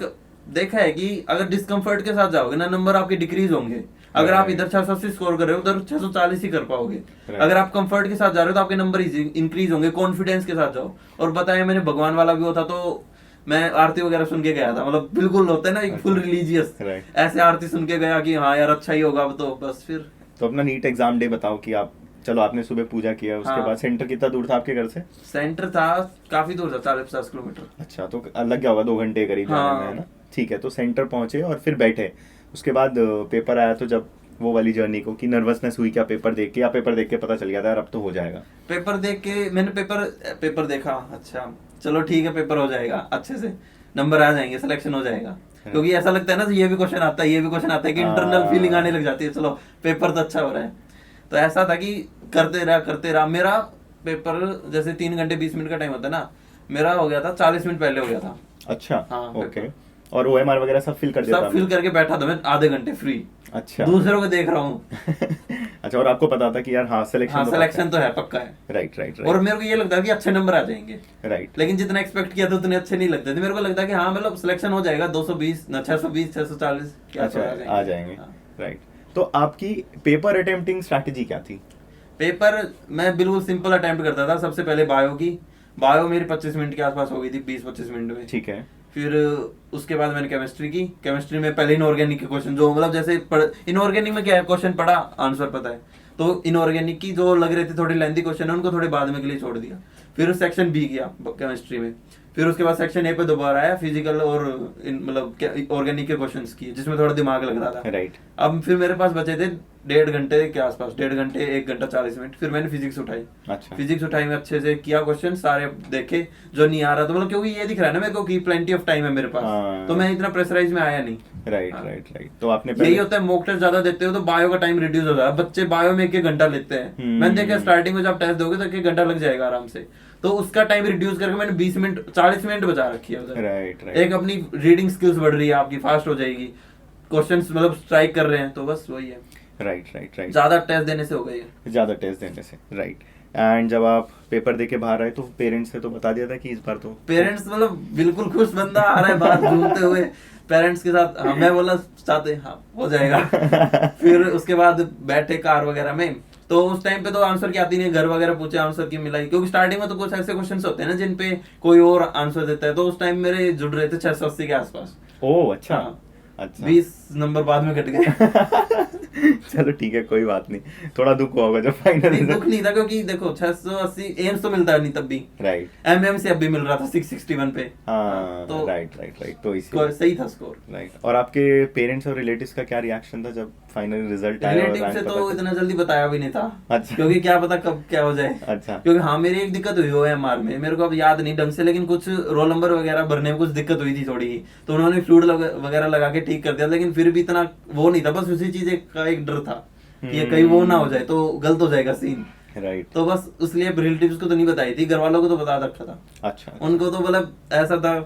देखा है कि अगर डिस्कम्फर्ट के साथ जाओगे ना, नंबर आपके डिक्रीज होंगे। अगर आप इधर 680 स्कोर कर रहे हो, उधर 640 ही कर पाओगे। अगर आप कंफर्ट के साथ जा रहे हो तो आपके नंबर इंक्रीज होंगे। कॉन्फिडेंस के साथ जाओ। और बताया मैंने भगवान वाला भी होता, तो मैं आरती वगैरह सुन के गया था, मतलब बिल्कुल होता है ना एक फुल रिलीजियस, ऐसे आरती सुन के गया कि हाँ यार अच्छा ही होगा अब तो बस। फिर तो अपना नीट एग्जाम डे बताओ कि आप, चलो आपने सुबह पूजा किया, उसके बाद सेंटर कितना दूर था आपके घर से? सेंटर था काफी दूर था, 40-50 किलोमीटर। अच्छा, तो लग गया होगा 2 घंटे करीब जाने में, है ना? ठीक है, तो सेंटर पहुंचे और फिर बैठे, उसके बाद पेपर आया। तो जब वो वाली जर्नी को कि नर्वसनेस हुई क्या पेपर देख के, या पेपर देख के पता चल गया था यार अब तो हो जाएगा? पेपर देख के मैंने पेपर देखा, अच्छा चलो ठीक है पेपर हो जाएगा, अच्छे से नंबर आ जाएंगे, सिलेक्शन हो जाएगा। क्योंकि ऐसा लगता है ना ये भी क्वेश्चन आता है, ये भी क्वेश्चन आता है, कि इंटरनल फीलिंग आने लग जाती है, चलो पेपर तो अच्छा हो रहा है। तो ऐसा था कि करते रहा। मेरा पेपर जैसे 3 घंटे 20 मिनट का टाइम होता है ना, मेरा हो गया था 40 मिनट पहले हो गया था। अच्छा। हाँ, ओके। और OMR वगैरह सब फिल कर दिया? सब फिल करके बैठा था मैं आधे घंटे फ्री। अच्छा। दूसरों को देख रहा हूँ। अच्छा, और आपको पता था कि यार हाँ सिलेक्शन तो है, पक्का है। राइट। और मेरे को ये लगता है कि अच्छे नंबर आ जाएंगे। राइट। लेकिन जितना एक्सपेक्ट किया था उतने अच्छे नहीं लगते थे। मेरे को लगता है कि हाँ मतलब सिलेक्शन हो जाएगा, 220 ना 620 640 आ जाएंगे। राइट। तो आपकी पेपर अटेम्प्टिंग स्ट्रैटेजी क्या थी? पेपर मैं बिल्कुल सिंपल अटेम्प्ट करता था। सबसे पहले बायो मेरी 25 मिनट के आसपास हो गई थी, 20-25 मिनट में। ठीक है। फिर उसके बाद मैंने केमिस्ट्री में पहले इनऑर्गेनिक के क्वेश्चन, जो मतलब जैसे इनऑर्गेनिक में क्या है, क्वेश्चन पढ़ा आंसर पता है, तो इनऑर्गेनिक की जो लग रहे थे थोड़ी लेंथी क्वेश्चन है, उनको थोड़े बाद में के लिए छोड़ दिया। फिर सेक्शन बी किया केमिस्ट्री में, फिर उसके बाद सेक्शन ए पे दोबारा आया, फिजिकल और मतलब ऑर्गेनिक के क्वेश्चंस किए जिसमें थोड़ा दिमाग लग रहा था। राइट। अब फिर मेरे पास बचे थे 1.5 घंटे के आसपास, 1.5 घंटे 1 घंटा 40 मिनट, फिर मैंने फिजिक्स उठाई। अच्छा। फिजिक्स उठाई में अच्छे से किया, क्वेश्चन सारे देखे, जो नहीं आ रहा तो मतलब क्योंकि ये दिख रहा है ना मेरे को कि प्लेंटी ऑफ टाइम है मेरे पास, हाँ। तो मैं इतना प्रेशराइज में आया नहीं। राइट हाँ। Right right. तो आपने यही होता है, मॉक टेस्ट ज्यादा देते हो तो बायो का टाइम रिड्यूस होता है। बच्चे बायो में 1 घंटा लेते हैं, मैंने देखा स्टार्टिंग में जब टेस्ट दोगे तो 1 घंटा लग जाएगा आराम से, तो उसका टाइम रिड्यूस करके मैंने 20 मिनट 40 मिनट बचा रखी है उधर। Right right. एक अपनी रीडिंग स्किल्स बढ़ रही है आपकी, फास्ट हो जाएगी, क्वेश्चंस मतलब स्ट्राइक कर रहे हैं, तो बस वही है। Right right right. ज्यादा टेस्ट देने से हो गई है, ज़्यादा टेस्ट देने से। राइट। एंड जब आप पेपर दे के बाहर आए तो पेरेंट्स ने तो बता दिया था कि इस बार तो पेरेंट्स मतलब बिल्कुल खुश बंदा आ रहा है बाहर घूमते हुए पेरेंट्स के साथ। हाँ, मैं बोला चाहते हाँ हो जाएगा। फिर उसके बाद बैठे कार वगैरह में, तो उस टाइम पे तो आंसर की आती नहीं, घर वगैरह पूछे आंसर की मिलाई, क्योंकि स्टार्टिंग में तो कुछ ऐसे क्वेश्चंस होते हैं ना जिन पे कोई और आंसर देता है, तो उस टाइम मेरे जुड़ रहे थे 680 के आसपास। ओह अच्छा। हाँ। अच्छा। 20 नंबर बाद में कट गए। चलो ठीक है, कोई बात नहीं, थोड़ा दुख हुआ होगा जब फाइनल नहीं, दुख नहीं था क्योंकि देखो 680 एम्स तो मिलता नहीं तब भी, राइट। एमएम से अब भी मिल रहा था 661 पे। हाँ तो राइट राइट राइट। तो स्कोर इसी सही था स्कोर। राइट। और आपके पेरेंट्स और रिलेटिव्स का क्या रिएक्शन था जब फाइनल रिजल्ट आया और रिलेटिव रैंक से पता तो चला? इतना जल्दी बताया भी नहीं था। अच्छा। क्योंकि क्या पता कब क्या हो जाए। अच्छा। क्योंकि हाँ मेरी एक दिक्कत हुई ओएमआर में, मेरे को अब याद नहीं ढंग से, लेकिन कुछ रोल नंबर वगैरह भरने में कुछ दिक्कत हुई थी थोड़ी ही, तो उन्होंने फ्लूइड वगैरह लगा के ठीक कर दिया, लेकिन फिर भी इतना वो नहीं था, बस उसी चीज का एक डर था कि ये कहीं वो ना हो जाए तो गलत हो जाएगा सीन। राइट। तो बस इसलिए रिलेटिव्स को तो नहीं बताई थी, घर वालों को तो बता रखा था। अच्छा। उनको तो मतलब ऐसा था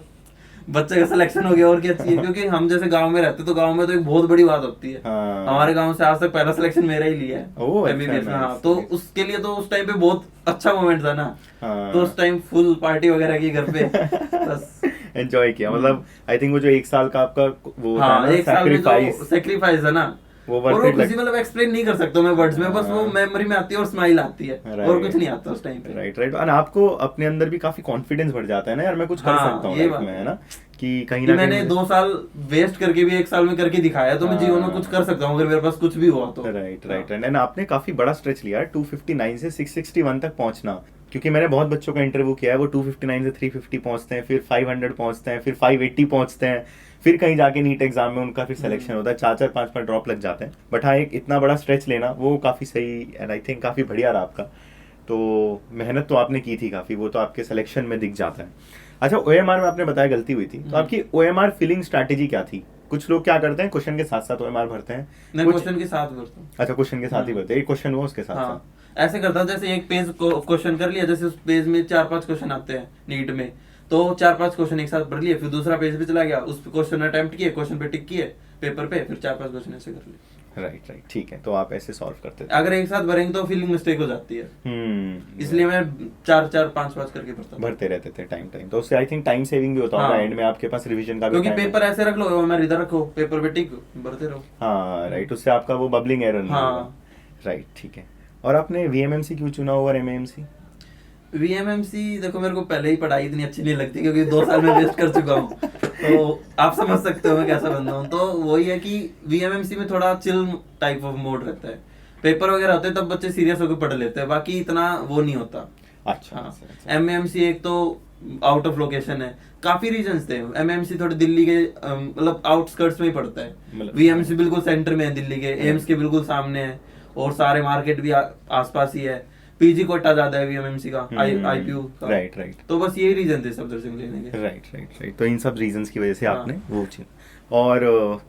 बच्चे का सिलेक्शन हो गया और क्या चाहिए, क्योंकि हम जैसे गांव में रहते तो गांव में तो एक बहुत बड़ी बात होती है। हाँ। हमारे गांव से आज तक पहला सिलेक्शन मेरा ही लिया है ओह, अच्छा, MBBS में। हाँ, nice, तो nice। उसके लिए तो उस टाइम पे बहुत अच्छा मोमेंट था ना। हाँ। तो उस टाइम फुल पार्टी वगैरह की घर पे बस एंजॉय किया, मतलब आई थिंक वो जो 1 साल का आपका वो था हाँ ना, एक साल में जो sacrifice, सेक्रीफाइस है ना, वो और worth वो it खुशी मतलब एक्सप्लेन नहीं कर सकता मैं वर्ड्स में, बस वो हाँ। मेमोरी में आती है और स्माइल आती है, Right। और कुछ नहीं आता उस टाइम पे। Right right. और आपको अपने अंदर भी काफी कॉन्फिडेंस बढ़ जाता है ना यार, मैं कुछ कर हाँ, सकता हूँ ये लाइफ बात में, है है। ना, कि कहीं कि ना मैंने कहीं 2 साल वेस्ट करके भी 1 साल में करके दिखाया, तो मैं हाँ। जीवन में कुछ कर सकता हूँ अगर मेरे पास कुछ भी हुआ तो। Right right. एंड आपने काफी बड़ा स्ट्रेच लिया है 259 से 661 तक पहुंचना, क्योंकि मैंने बहुत बच्चों का इंटरव्यू किया है, वो 259 से 350 पहुंचते हैं, फिर 500 पहुंचते हैं, फिर 580 पहुंचते हैं, फिर कहीं जाके नीट एग्जाम में उनका फिर सिलेक्शन होता है, 4-4 5-5 ड्रॉप लग जाते हैं। बट हाँ, एक इतना बड़ा स्ट्रेच लेना वो काफी सही एंड आई थिंक काफी बढ़िया रहा आपका। तो मेहनत तो आपने की थी काफी, वो तो आपके सिलेक्शन में दिख जाता है। अच्छा, ओएमआर में आपने बताया गलती हुई थी, तो आपकी ओएमआर फिलिंग स्ट्रैटेजी क्या थी? कुछ लोग क्या करते हैं, क्वेश्चन के साथ साथ ओएमआर भरते हैं। मैं कुछ क्वेश्चन के साथ करता हूँ। अच्छा, क्वेश्चन के साथ ही भरते हैं, एक क्वेश्चन हुआ उसके साथ हाँ, साथ। ऐसे करता हूँ जैसे एक पेज क्वेश्चन कर लिया, जैसे उस पेज में 4-5 क्वेश्चन आते हैं नीट में, तो 4-5 क्वेश्चन एक साथ भर लिए, फिर दूसरा पेज पे चला गया, उस क्वेश्चन अटेम्प्ट किए, क्वेश्चन पे टिक किए पेपर पे, फिर 4-5 क्वेश्चन ऐसे कर लिए। राइट राइट, ठीक है, तो आप ऐसे सॉल्व करते थे। अगर एक साथ भरेंगे तो फीलिंग मिस्टेक हो जाती है, इसलिए मैं 4-4 5-5 करके भरता था। भरते रहते थे टाइम टाइम, तो उससे आई थिंक टाइम सेविंग भी होता होगा, हाँ। एंड में आपके पास रिवीजन का भी क्योंकि time पेपर ऐसे रख लो, मैं इधर रखो, पेपर पे टिक भरते रहो। हाँ राइट, उससे आपका वो बबलिंग एरर नहीं हाँ। होगा। राइट, ठीक है। और आपने वीएमएमसी क्यों चुना ओवर एमएमसी? VMMC देखो मेरे को पहले ही पढ़ाई इतनी अच्छी नहीं लगती, क्योंकि 2 साल में वेस्ट कर चुका हूँ, तो आप समझ सकते हो मैं कैसा बंदा हूँ। तो वही है कि VMMC में थोड़ा चिल टाइप ऑफ मोड रहता है, पेपर वगैरह होते हैं तब बच्चे सीरियस होकर पढ़ लेते हैं, बाकी इतना वो नहीं होता। अच्छा, हाँ, अच्छा। MMC एक तो आउट ऑफ लोकेशन है, काफी रीजंस थे। MMC थोड़े दिल्ली के मतलब आउटस्कर्ट्स में ही पड़ता है, मतलब VMC बिल्कुल सेंटर में है दिल्ली के, एम्स के बिल्कुल सामने है, और सारे मार्केट भी आसपास ही है, पीजी कोटा ज्यादा है VMMC का, IPU का। Right right. तो बस यही रीजन थे सफदरजंग लेने के। राइट राइट राइट, तो इन सब रीजंस की वजह से हाँ। आपने वो चुना। और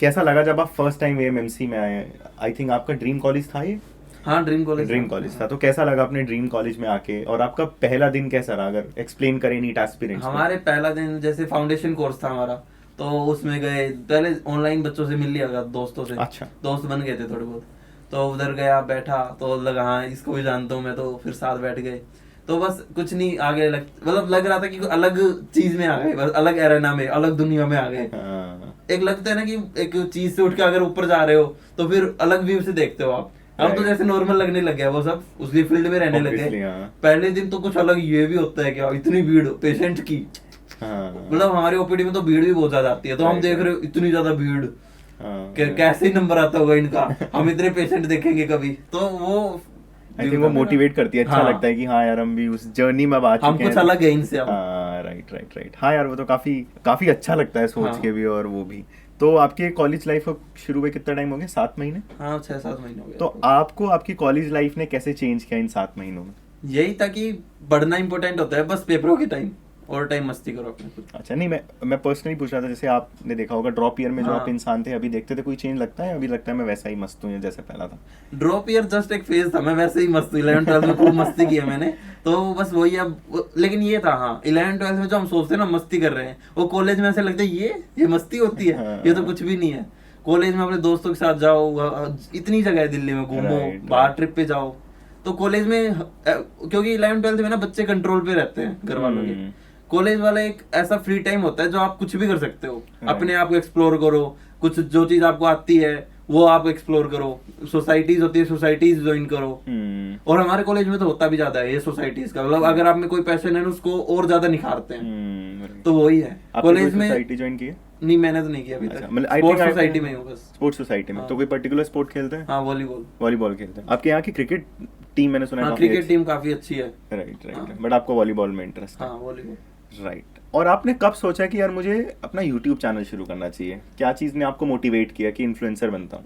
कैसा लगा जब आप फर्स्ट टाइम एएमएमसी में आए? आई थिंक आपका ड्रीम कॉलेज था ये? हाँ, ड्रीम कॉलेज था। तो कैसा लगा अपने ड्रीम कॉलेज में आके, और आपका पहला दिन कैसा रहा, अगर एक्सप्लेन करें नीट एस्पिरेंट्स? हमारे पहला दिन जैसे फाउंडेशन कोर्स था हमारा, तो उसमें गए, पहले ऑनलाइन बच्चों से मिल लिया, दोस्तों से। अच्छा। दोस्त बन गए थे थोड़े बहुत, तो उधर गया, बैठा, तो लगा हाँ इसको भी जानता हूँ मैं, तो फिर साथ बैठ गए, तो बस कुछ नहीं आगे मतलब लग रहा था कि अलग चीज में आ गए, बस अलग एरेना में, अलग दुनिया में आ गए। हाँ। एक लगता है ना कि एक चीज से उठ के अगर ऊपर जा रहे हो तो फिर अलग व्यू से देखते हो आप। अब तो जैसे नॉर्मल लगने लग गया वो सब, उसकी फील्ड में रहने लग गए। पहले दिन तो कुछ अलग ये भी होता है कि इतनी भीड़ पेशेंट की, मतलब हमारे ओपीडी में तो भीड़ भी बहुत ज्यादा आती है, तो हम देख रहे हो इतनी ज्यादा भीड़, कैसे नंबर आता होगा इनका, हम इतने पेशेंट देखेंगे कभी, तो वो आई थिंक वो मोटिवेट करती है, अच्छा हाँ। लगता है कि हाँ यार हम भी उस जर्नी में अब आ हम चुके हैं। कुछ अलग है इनसे अब। हाँ राइट राइट राइट। हाँ यार वो तो काफी काफी अच्छा लगता है सोच हाँ। के भी, और वो भी। तो आपके कॉलेज लाइफ को शुरू हुए कितना टाइम हो गया, 7 महीने? हाँ 6-7 महीने हो गए। तो आपको आपकी कॉलेज लाइफ ने कैसे चेंज किया इन 7 महीनों में? यही था कि पढ़ना इंपॉर्टेंट होता है, बस पेपरों के टाइम और टाइम मस्ती करो अपने खुद। अच्छा, नहीं मैं पर्सनली पूछ रहा था, जैसे आपने देखा होगा ड्रॉप ईयर में जो हाँ। आप इंसान थे अभी देखते थे, कोई चेंज लगता है? अभी लगता है मैं वैसा ही मस्त हूँ जैसे पहला था? ड्रॉप ईयर जस्ट एक फेज था, मैं वैसे ही मस्त 11-12 में खूब मस्ती की है मैंने, तो बस वही अब। लेकिन ये था हाँ 11-12 में जो हम सोचते हैं ना मस्ती कर रहे हैं, वो कॉलेज में ऐसे लगता है ये मस्ती होती है। हाँ। ये तो कुछ भी नहीं है। कॉलेज में अपने दोस्तों के साथ जाओ, इतनी जगह है दिल्ली में, घूमो, Right, बाहर right. ट्रिप पे जाओ। तो कॉलेज में क्योंकि 11-12 में ना बच्चे कंट्रोल पे रहते हैं घर वालों के। कॉलेज वाला एक ऐसा फ्री टाइम होता है जो आप कुछ भी कर सकते हो, अपने आप को एक्सप्लोर करो, कुछ जो चीज आपको आती है वो आप एक्सप्लोर करो, सोसाइटीज होती है सोसाइटीज ज्वाइन करो। और हमारे कॉलेज में तो होता भी ज्यादा है ये सोसाइटीज का, मतलब अगर आप में कोई पैशन है ना उसको और ज्यादा निखारते हैं। तो वही है कॉलेज में। सोसाइटी ज्वाइन की है? नहीं मैंने तो नहीं किया अभी अच्छा, तक, मतलब स्पोर्ट्स सोसाइटी में ही हूँ बस। स्पोर्ट्स सोसाइटी में। हाँ। तो कोई पर्टिकुलर स्पोर्ट खेलते हैं? हाँ वॉलीबॉल। वॉलीबॉल खेलते हैं। आपके यहाँ की क्रिकेट टीम मैंने सुना है हाँ काफी क्रिकेट टीम काफी अच्छी है। राइट हाँ। राइट, बट आपको वॉलीबॉल में इंटरेस्ट है? हाँ वॉलीबॉल। राइट। और आपने कब सोचा कि यार मुझे अपना यूट्यूब चैनल शुरू करना चाहिए? क्या चीज ने आपको मोटिवेट किया कि इन्फ्लुएंसर बनता हूँ?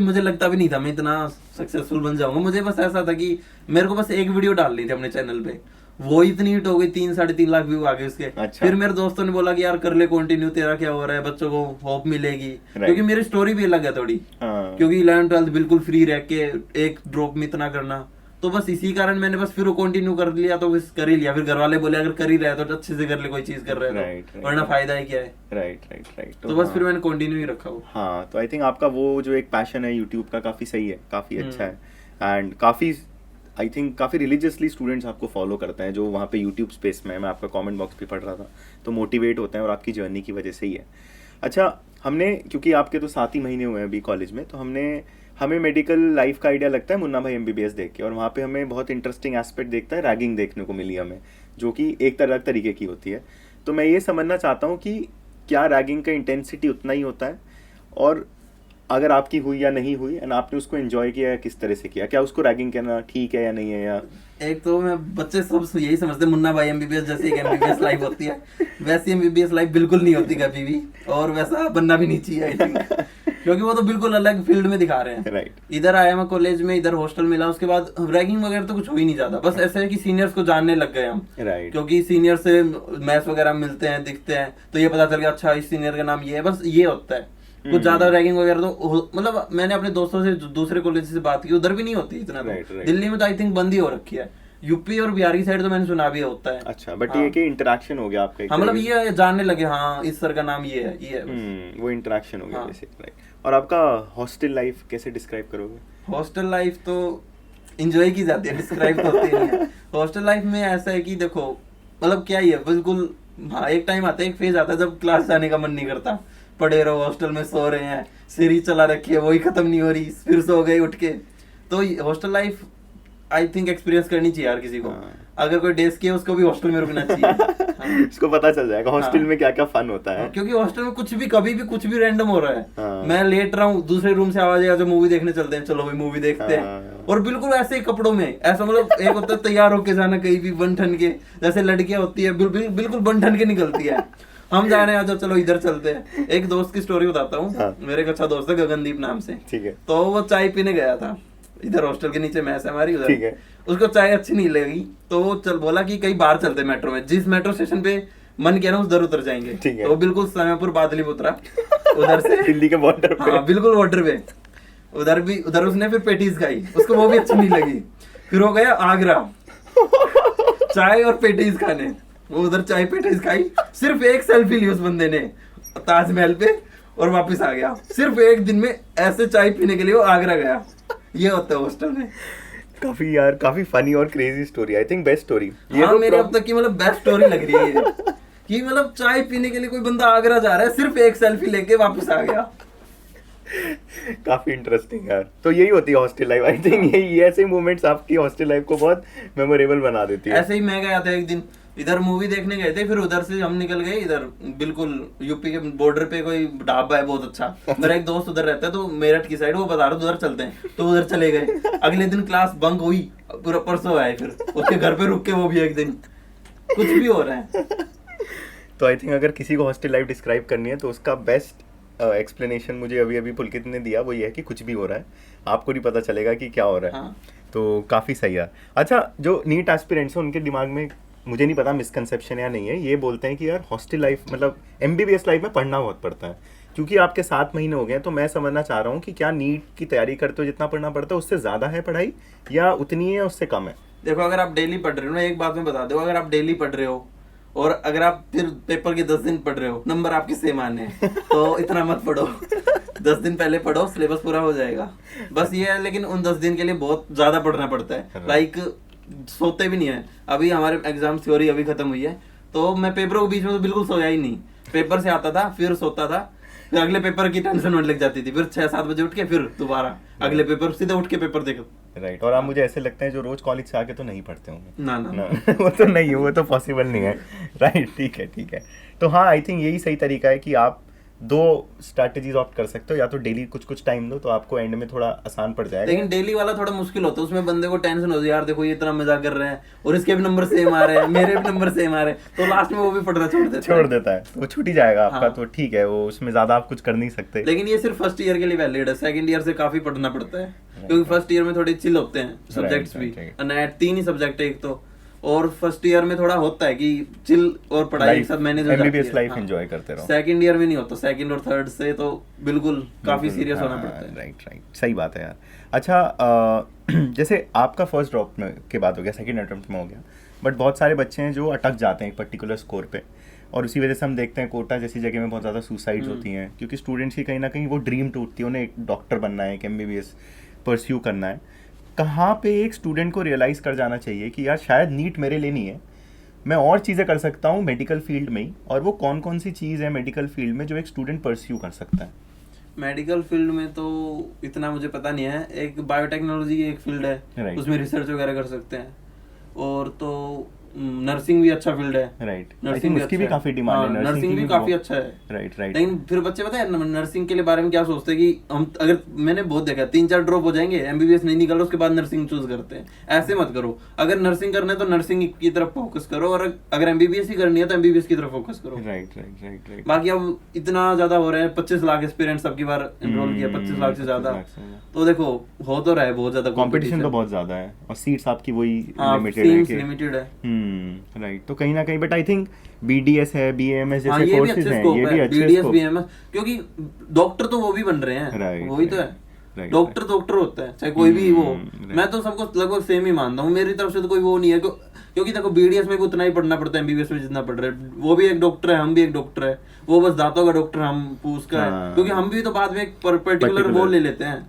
मुझे लगता भी नहीं था मैं इतना सक्सेसफुल बन जाऊंगा। मुझे बस ऐसा था कि मेरे को बस एक वीडियो डालनी थी अपने चैनल पे, वो इतनी हिट हो गई, 3-3.5 लाख व्यू आ गए उसके। अच्छा। फिर मेरे दोस्तों ने बोला कि यार कर ले कंटिन्यू, तेरा क्या हो रहा है, बच्चों को होप मिलेगी। क्योंकि मेरी स्टोरी भी अलग है थोड़ी। हाँ। क्योंकि 11-12 बिल्कुल फ्री रह के एक ड्रॉप में इतना करना, तो बस इसी कारण मैंने बस फिर वो कंटिन्यू कर लिया, तो बस कर ही लिया। फिर घर वाले बोले अगर कर ही रहा है तो अच्छे से कर ले, कोई चीज कर रहे Right, हैं right, वरना right. फायदा ही क्या है। Right right right. तो बस फिर मैंने कंटिन्यू ही रखा वो। हाँ, तो आई थिंक आपका वो जो एक पैशन है यूट्यूब का काफी सही है, काफी अच्छा है। एंड काफी आई थिंक काफी रिलीजियसली स्टूडेंट्स आपको फॉलो करते हैं जो वहाँ पे यूट्यूब स्पेस में है। मैं आपका कमेंट बॉक्स भी पढ़ रहा था, तो मोटिवेट होते हैं और आपकी जर्नी की वजह से ही है। अच्छा, हमने क्योंकि आपके तो 7 ही महीने हुए हैं अभी कॉलेज में, तो हमें मेडिकल लाइफ का आइडिया लगता है मुन्ना भाई MBBS देख के, और वहाँ पे हमें बहुत इंटरेस्टिंग एस्पेक्ट देखता है, रैगिंग देखने को मिली हमें, जो कि एक अलग तरीके की होती है। तो मैं ये समझना चाहता हूँ कि क्या रैगिंग का इंटेंसिटी उतना ही होता है, और अगर आपकी हुई या नहीं हुई, एंड आपने उसको एंजॉय किया या किस तरह से किया? क्या उसको रैगिंग कहना ठीक है या नहीं है? या एक तो मैं बच्चे सब यही समझते हैं मुन्ना भाई MBBS जैसे एक MBBS लाइफ होती है, वैसी MBBS लाइफ बिल्कुल नहीं होती कभी भी, और वैसा बनना भी नहीं चाहिए आई थिंक। क्योंकि वो तो बिल्कुल अलग फील्ड में दिखा रहे हैं। राइट। इधर आया मैं कॉलेज में, इधर हॉस्टल मिला, उसके बाद रैगिंग वगैरह तो कुछ हो ही नहीं जाता। बस ऐसा है कि सीनियर्स को जानने लग गए हम, राइट। क्योंकि सीनियर से मैथ्स वगैरह मिलते हैं, दिखते हैं, तो ये पता चल गया अच्छा इस सीनियर का नाम ये है, बस ये होता है। कुछ ज्यादा रैगिंग वगैरह तो मतलब मैंने अपने दोस्तों से दूसरे कॉलेज से बात की, उधर भी नहीं होती इतना। तो दिल्ली में तो आई थिंक बंद ही हो रखी है। यूपी और बिहार की साइड तो मैंने सुना भी होता है। अच्छा, बट ये कि इंटरेक्शन हो गया आपका? हाँ मतलब ये जानने लगे, हाँ इस सर का नाम ये है वो इंटरेक्शन हो गया हाँ। बेसिक। राइट। और आपका हॉस्टल लाइफ कैसे डिस्क्राइब करोगे? हॉस्टल लाइफ तो एंजॉय की जाती है, डिस्क्राइब तो होती नहीं है। हॉस्टल लाइफ में ऐसा है कि देखो मतलब क्या ही है बिल्कुल। हाँ एक टाइम आता है, एक फेज आता है जब क्लास जाने का मन नहीं करता, पड़े रहो हॉस्टल में, सो रहे हैं, सीरीज चला रखी है वही खत्म नहीं हो रही, फिर सो गए उठ के। तो hostel life I think experience करनी चाहिए यार किसी को। हाँ। अगर कोई डेस्क है उसको भी हॉस्टल में रुकना चाहिए। हाँ। इसको पता चल जाएगा हॉस्टल हाँ। में क्या क्या फन होता है। क्योंकि हॉस्टल में कुछ भी कभी भी कुछ भी रैंडम हो रहा है। हाँ। मैं लेट रहा हूँ, दूसरे रूम से आवाज आएगा जो मूवी देखने चलते हैं, चलो भाई मूवी देखते हैं। हाँ। और बिल्कुल ऐसे ही कपड़ों में, ऐसा मतलब एक होता है तैयार होके जाना कहीं भी बन ठन के, जैसे लड़कियां होती है बिल्कुल बन ठन के निकलती है। हम जा रहे हैं, चलो इधर चलते हैं। एक दोस्त की स्टोरी बताता हूँ। हाँ। मेरे एक अच्छा दोस्त है गगनदीप नाम से, ठीक है। तो वो चाय पीने गया था, इधर हॉस्टल के नीचे मैस है हमारी उधर। ठीक है। उसको चाय अच्छी नहीं लगी, तो वो बोला कि कहीं बाहर चलते मेट्रो में, जिस मेट्रो स्टेशन पे मन किया ना उधर उतर जाएंगे। ठीक है। तो वो बिल्कुल समयपुर बादली में उतरा उधर से दिल्ली के बॉर्डर पे। हाँ बिल्कुल बॉर्डर पे। उधर उसने फिर पेटीज खाई, उसको वो भी अच्छी नहीं लगी। फिर वो गया आगरा चाय और पेटीज खाने। वो उधर चाय पेटीज खाई, सिर्फ एक सेल्फी ली उस बंदे ने ताजमहल पे और वापस आ गया। सिर्फ एक दिन में ऐसे चाय पीने के लिए वो आगरा गया। ये होता है हॉस्टल में। काफी यार, काफी फनी और crazy story, I think best story ये। हाँ, तो मेरे अब तक की मतलब बेस्ट स्टोरी लग रही है ये। कि मतलब चाय पीने के लिए कोई बंदा आगरा जा रहा है, सिर्फ एक सेल्फी लेके वापस आ गया। काफी इंटरेस्टिंग यार। तो यही होती है हॉस्टल लाइफ, आई थिंक यही ऐसे मोमेंट्स आपकी हॉस्टल लाइफ को बहुत मेमोरेबल बना देती है। ऐसे ही मैं गया था एक दिन इधर मूवी देखने गए थे, फिर उधर से हम निकल गए इधर बिल्कुल यूपी के बॉर्डर पे कोई ढाबा है बहुत अच्छा, मेरा एक दोस्त उधर रहता है तो मेरठ की साइड, वो बता रहा उधर चलते हैं, तो उधर चले गए। अगले दिन क्लास बंक हुई, पूरा परसों आए, फिर उसके घर पे रुक के वो भी एक दिन, कुछ भी हो रहा है। तो आई थिंक अगर किसी को हॉस्टल लाइफ डिस्क्राइब करनी है तो उसका बेस्ट एक्सप्लेनेशन मुझे अभी अभी पुलकित ने दिया, वो ये है कि कुछ भी हो रहा है, आपको नहीं पता चलेगा कि क्या हो रहा है। हाँ। तो काफ़ी सही है। अच्छा, जो नीट एस्पिरेंट्स हैं उनके दिमाग में, मुझे नहीं पता मिसकंसेप्शन या नहीं है, ये बोलते हैं कि यार हॉस्टल लाइफ मतलब MBBS लाइफ में पढ़ना बहुत पड़ता है। क्योंकि आपके 7 महीने हो गए हैं, तो मैं समझना चाह रहा हूँ कि क्या नीट की तैयारी करते हो जितना पढ़ना पड़ता है उससे ज़्यादा है पढ़ाई, या उतनी है उससे कम है? देखो, अगर आप डेली पढ़ रहे हो ना, एक बात मैं बता दूं, अगर आप डेली पढ़ रहे हो और अगर आप फिर पेपर के 10 दिन पढ़ रहे हो, नंबर आपके सेम आने हैं, तो इतना मत पढ़ो। 10 दिन पहले पढ़ो, सिलेबस पूरा हो जाएगा, बस ये है। लेकिन उन 10 दिन के लिए बहुत ज्यादा पढ़ना पड़ता है, लाइक सोते भी नहीं है। अभी हमारे एग्जाम थ्योरी अभी खत्म हुई है, तो मैं पेपरों के बीच में तो बिल्कुल सोया ही नहीं, पेपर से आता था फिर सोता था, फिर अगले पेपर की टेंशन होने लग जाती थी, फिर 6-7 बजे उठ के फिर दोबारा अगले पेपर, सीधे उठ के पेपर देखो। राइट। और आप मुझे ऐसे लगते हैं जो रोज कॉलेज से आके तो नहीं पढ़ते होंगे। ना ना, ना वो तो नहीं है, वो तो पॉसिबल नहीं है। राइट, ठीक है ठीक है। तो हाँ, आई थिंक यही सही तरीका है कि आप 2 स्ट्रैटेजीज ऑप्ट कर सकते हो, या तो डेली कुछ कुछ टाइम दो तो आपको एंड में थोड़ा आसान पड़ जाएगा। लेकिन डेली वाला थोड़ा मुश्किल होता है, उसमें बंदे को टेंशन होती है, यार देखो ये इतना मजाक कर रहे हैं और इसके भी नंबर सेम आ रहे हैं, मेरे भी नंबर सेम आ रहे हैं, तो लास्ट में वो भी पढ़ना छोड़ देता है। तो वो छूट ही जाएगा आपका। हाँ। तो ठीक है, वो उसमें ज्यादा आप कुछ कर नहीं सकते। लेकिन ये सिर्फ फर्स्ट ईयर के लिए वैलिड है, सेकंड ईयर से काफी पढ़ना पड़ता है, क्योंकि फर्स्ट ईयर में थोड़े चिल होते हैं सब्जेक्ट्स भी, नेट 3 ही सब्जेक्ट है एक तो, और फर्स्ट ईयर में थोड़ा होता है कि चिल और पढ़ाई सब मैनेज हो जाती है। MBBS लाइफ एंजॉय करते रहो। सेकंड ईयर में नहीं होता, सेकंड और थर्ड से तो बिल्कुल काफी सीरियस होना पड़ता है। राइट राइट, सही बात है यार। अच्छा, जैसे आपका फर्स्ट ड्रॉप के बाद हो गया, सेकंड अटेम्प्ट में हो गया, बट बहुत सारे बच्चे हैं जो अटक जाते हैं एक पर्टिकुलर स्कोर पे, और उसी वजह से हम देखते हैं कोटा जैसी जगह में बहुत ज़्यादा सुसाइड्स होती हैं, क्योंकि स्टूडेंट्स की कहीं ना कहीं वो ड्रीम टूटती है, उन्हें एक डॉक्टर बनना है, एक MBBS परस्यू करना है। कहाँ पे एक स्टूडेंट को रियलाइज़ कर जाना चाहिए कि यार शायद नीट मेरे लिए नहीं है, मैं और चीज़ें कर सकता हूँ मेडिकल फील्ड में ही, और वो कौन कौन सी चीज़ है मेडिकल फील्ड में जो एक स्टूडेंट परस्यू कर सकता है? मेडिकल फील्ड में तो इतना मुझे पता नहीं है, एक बायोटेक्नोलॉजी एक फील्ड है, Right. उसमें रिसर्च वगैरह कर सकते हैं, और तो नर्सिंग भी अच्छा फील्ड है। राइट, नर्सिंग उसकी भी काफी डिमांड है, नर्सिंग भी काफी अच्छा है। Right right. लेकिन फिर बच्चे पता है नर्सिंग के लिए बारे में क्या सोचते हैं कि हम, अगर मैंने बहुत देखा 3-4 ड्रॉप हो जाएंगे, MBBS नहीं निकल रहा, उसके बाद नर्सिंग चूज करते हैं। ऐसे मत करो, अगर नर्सिंग करना है तो नर्सिंग की तरफ फोकस करो, और अगर MBBS ही करनी है तो MBBS की तरफ फोकस करो। Right right right right. बाकी अब इतना ज्यादा हो रहा है, 25 लाख एस्पिरेंट्स सबकी बार एनरोल किया, 25 लाख से ज्यादा, तो देखो हो तो रहा है बहुत ज्यादा कंपटीशन तो बहुत ज्यादा है, और सीट्स आपकी वही लिमिटेड है। राइट। तो कहीं ना कहीं, बट आई थिंक BDS है, BAMS जैसे ये भी कोर्सेज अच्छे हैं, स्कोप ये भी है, अच्छे BDS स्कोप, BAMS, क्योंकि डॉक्टर तो वो भी बन रहे हैं, Right, वही तो है, right, डॉक्टर होता है, चाहे कोई भी वो। मैं तो सबको लगभग सेम ही मानता हूँ, मेरी तरफ से तो कोई वो नहीं है, क्योंकि देखो BDS में भी उतना ही पढ़ना पड़ता है MBBS में जितना पढ़ रहे हैं, वो भी एक डॉक्टर है, हम भी एक डॉक्टर है, वो बस दांतों का डॉक्टर, हम उसका है, क्योंकि हम भी तो बाद में एक पर्टिकुलर वो ले लेते हैं,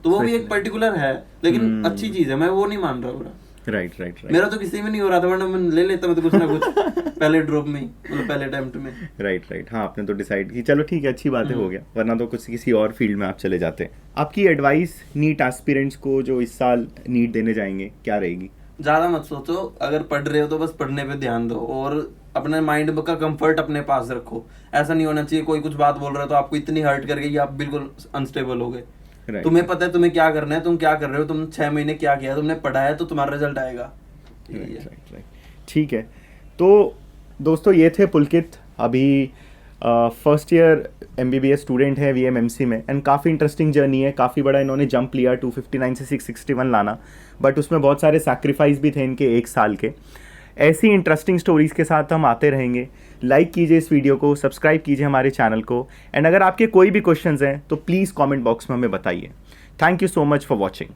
तो वो भी एक पर्टिकुलर है, लेकिन अच्छी चीज है, मैं वो नहीं मान रहा पूरा। Right right right. मेरा तो किसी में नहीं हो रहा था, वरना मैं ले लेता मैं तो कुछ ना कुछ पहले ड्रॉप में, मतलब पहले अटेम्प्ट में। Right right. हाँ, आपने तो डिसाइड की, चलो ठीक है, अच्छी बात है, हो गया, वरना तो कुछ किसी और फील्ड में आप चले जाते। आपकी एडवाइस नीट एस्पिरेंट्स को जो इस साल नीट देने जाएंगे क्या रहेगी? ज्यादा मत सोचो, अगर पढ़ रहे हो तो बस पढ़ने पे ध्यान दो, और अपने माइंड का कंफर्ट अपने पास रखो। ऐसा नहीं होना चाहिए कोई कुछ बात बोल रहा है तो आपको इतनी हर्ट कर गई कि आप बिल्कुल अनस्टेबल हो गए। Right. तुम्हें पता है तुम्हें क्या करना है, तुम क्या कर रहे हो, तुम 6 महीने क्या किया, तुमने पढ़ा है तो तुम्हारा रिजल्ट आएगा। राइट। ठीक है, तो दोस्तों ये थे पुलकित, अभी फर्स्ट ईयर MBBS स्टूडेंट है VMMC में, एंड काफ़ी इंटरेस्टिंग जर्नी है, काफ़ी बड़ा इन्होंने जंप लिया 259 से 661 लाना, बट उसमें बहुत सारे सैक्रिफाइस भी थे इनके 1 साल के। ऐसी इंटरेस्टिंग स्टोरीज़ के साथ हम आते रहेंगे। लाइक कीजिए इस वीडियो को, सब्सक्राइब कीजिए हमारे चैनल को, एंड अगर आपके कोई भी क्वेश्चंस हैं तो प्लीज़ कमेंट बॉक्स में हमें बताइए। Thank you so much for watching.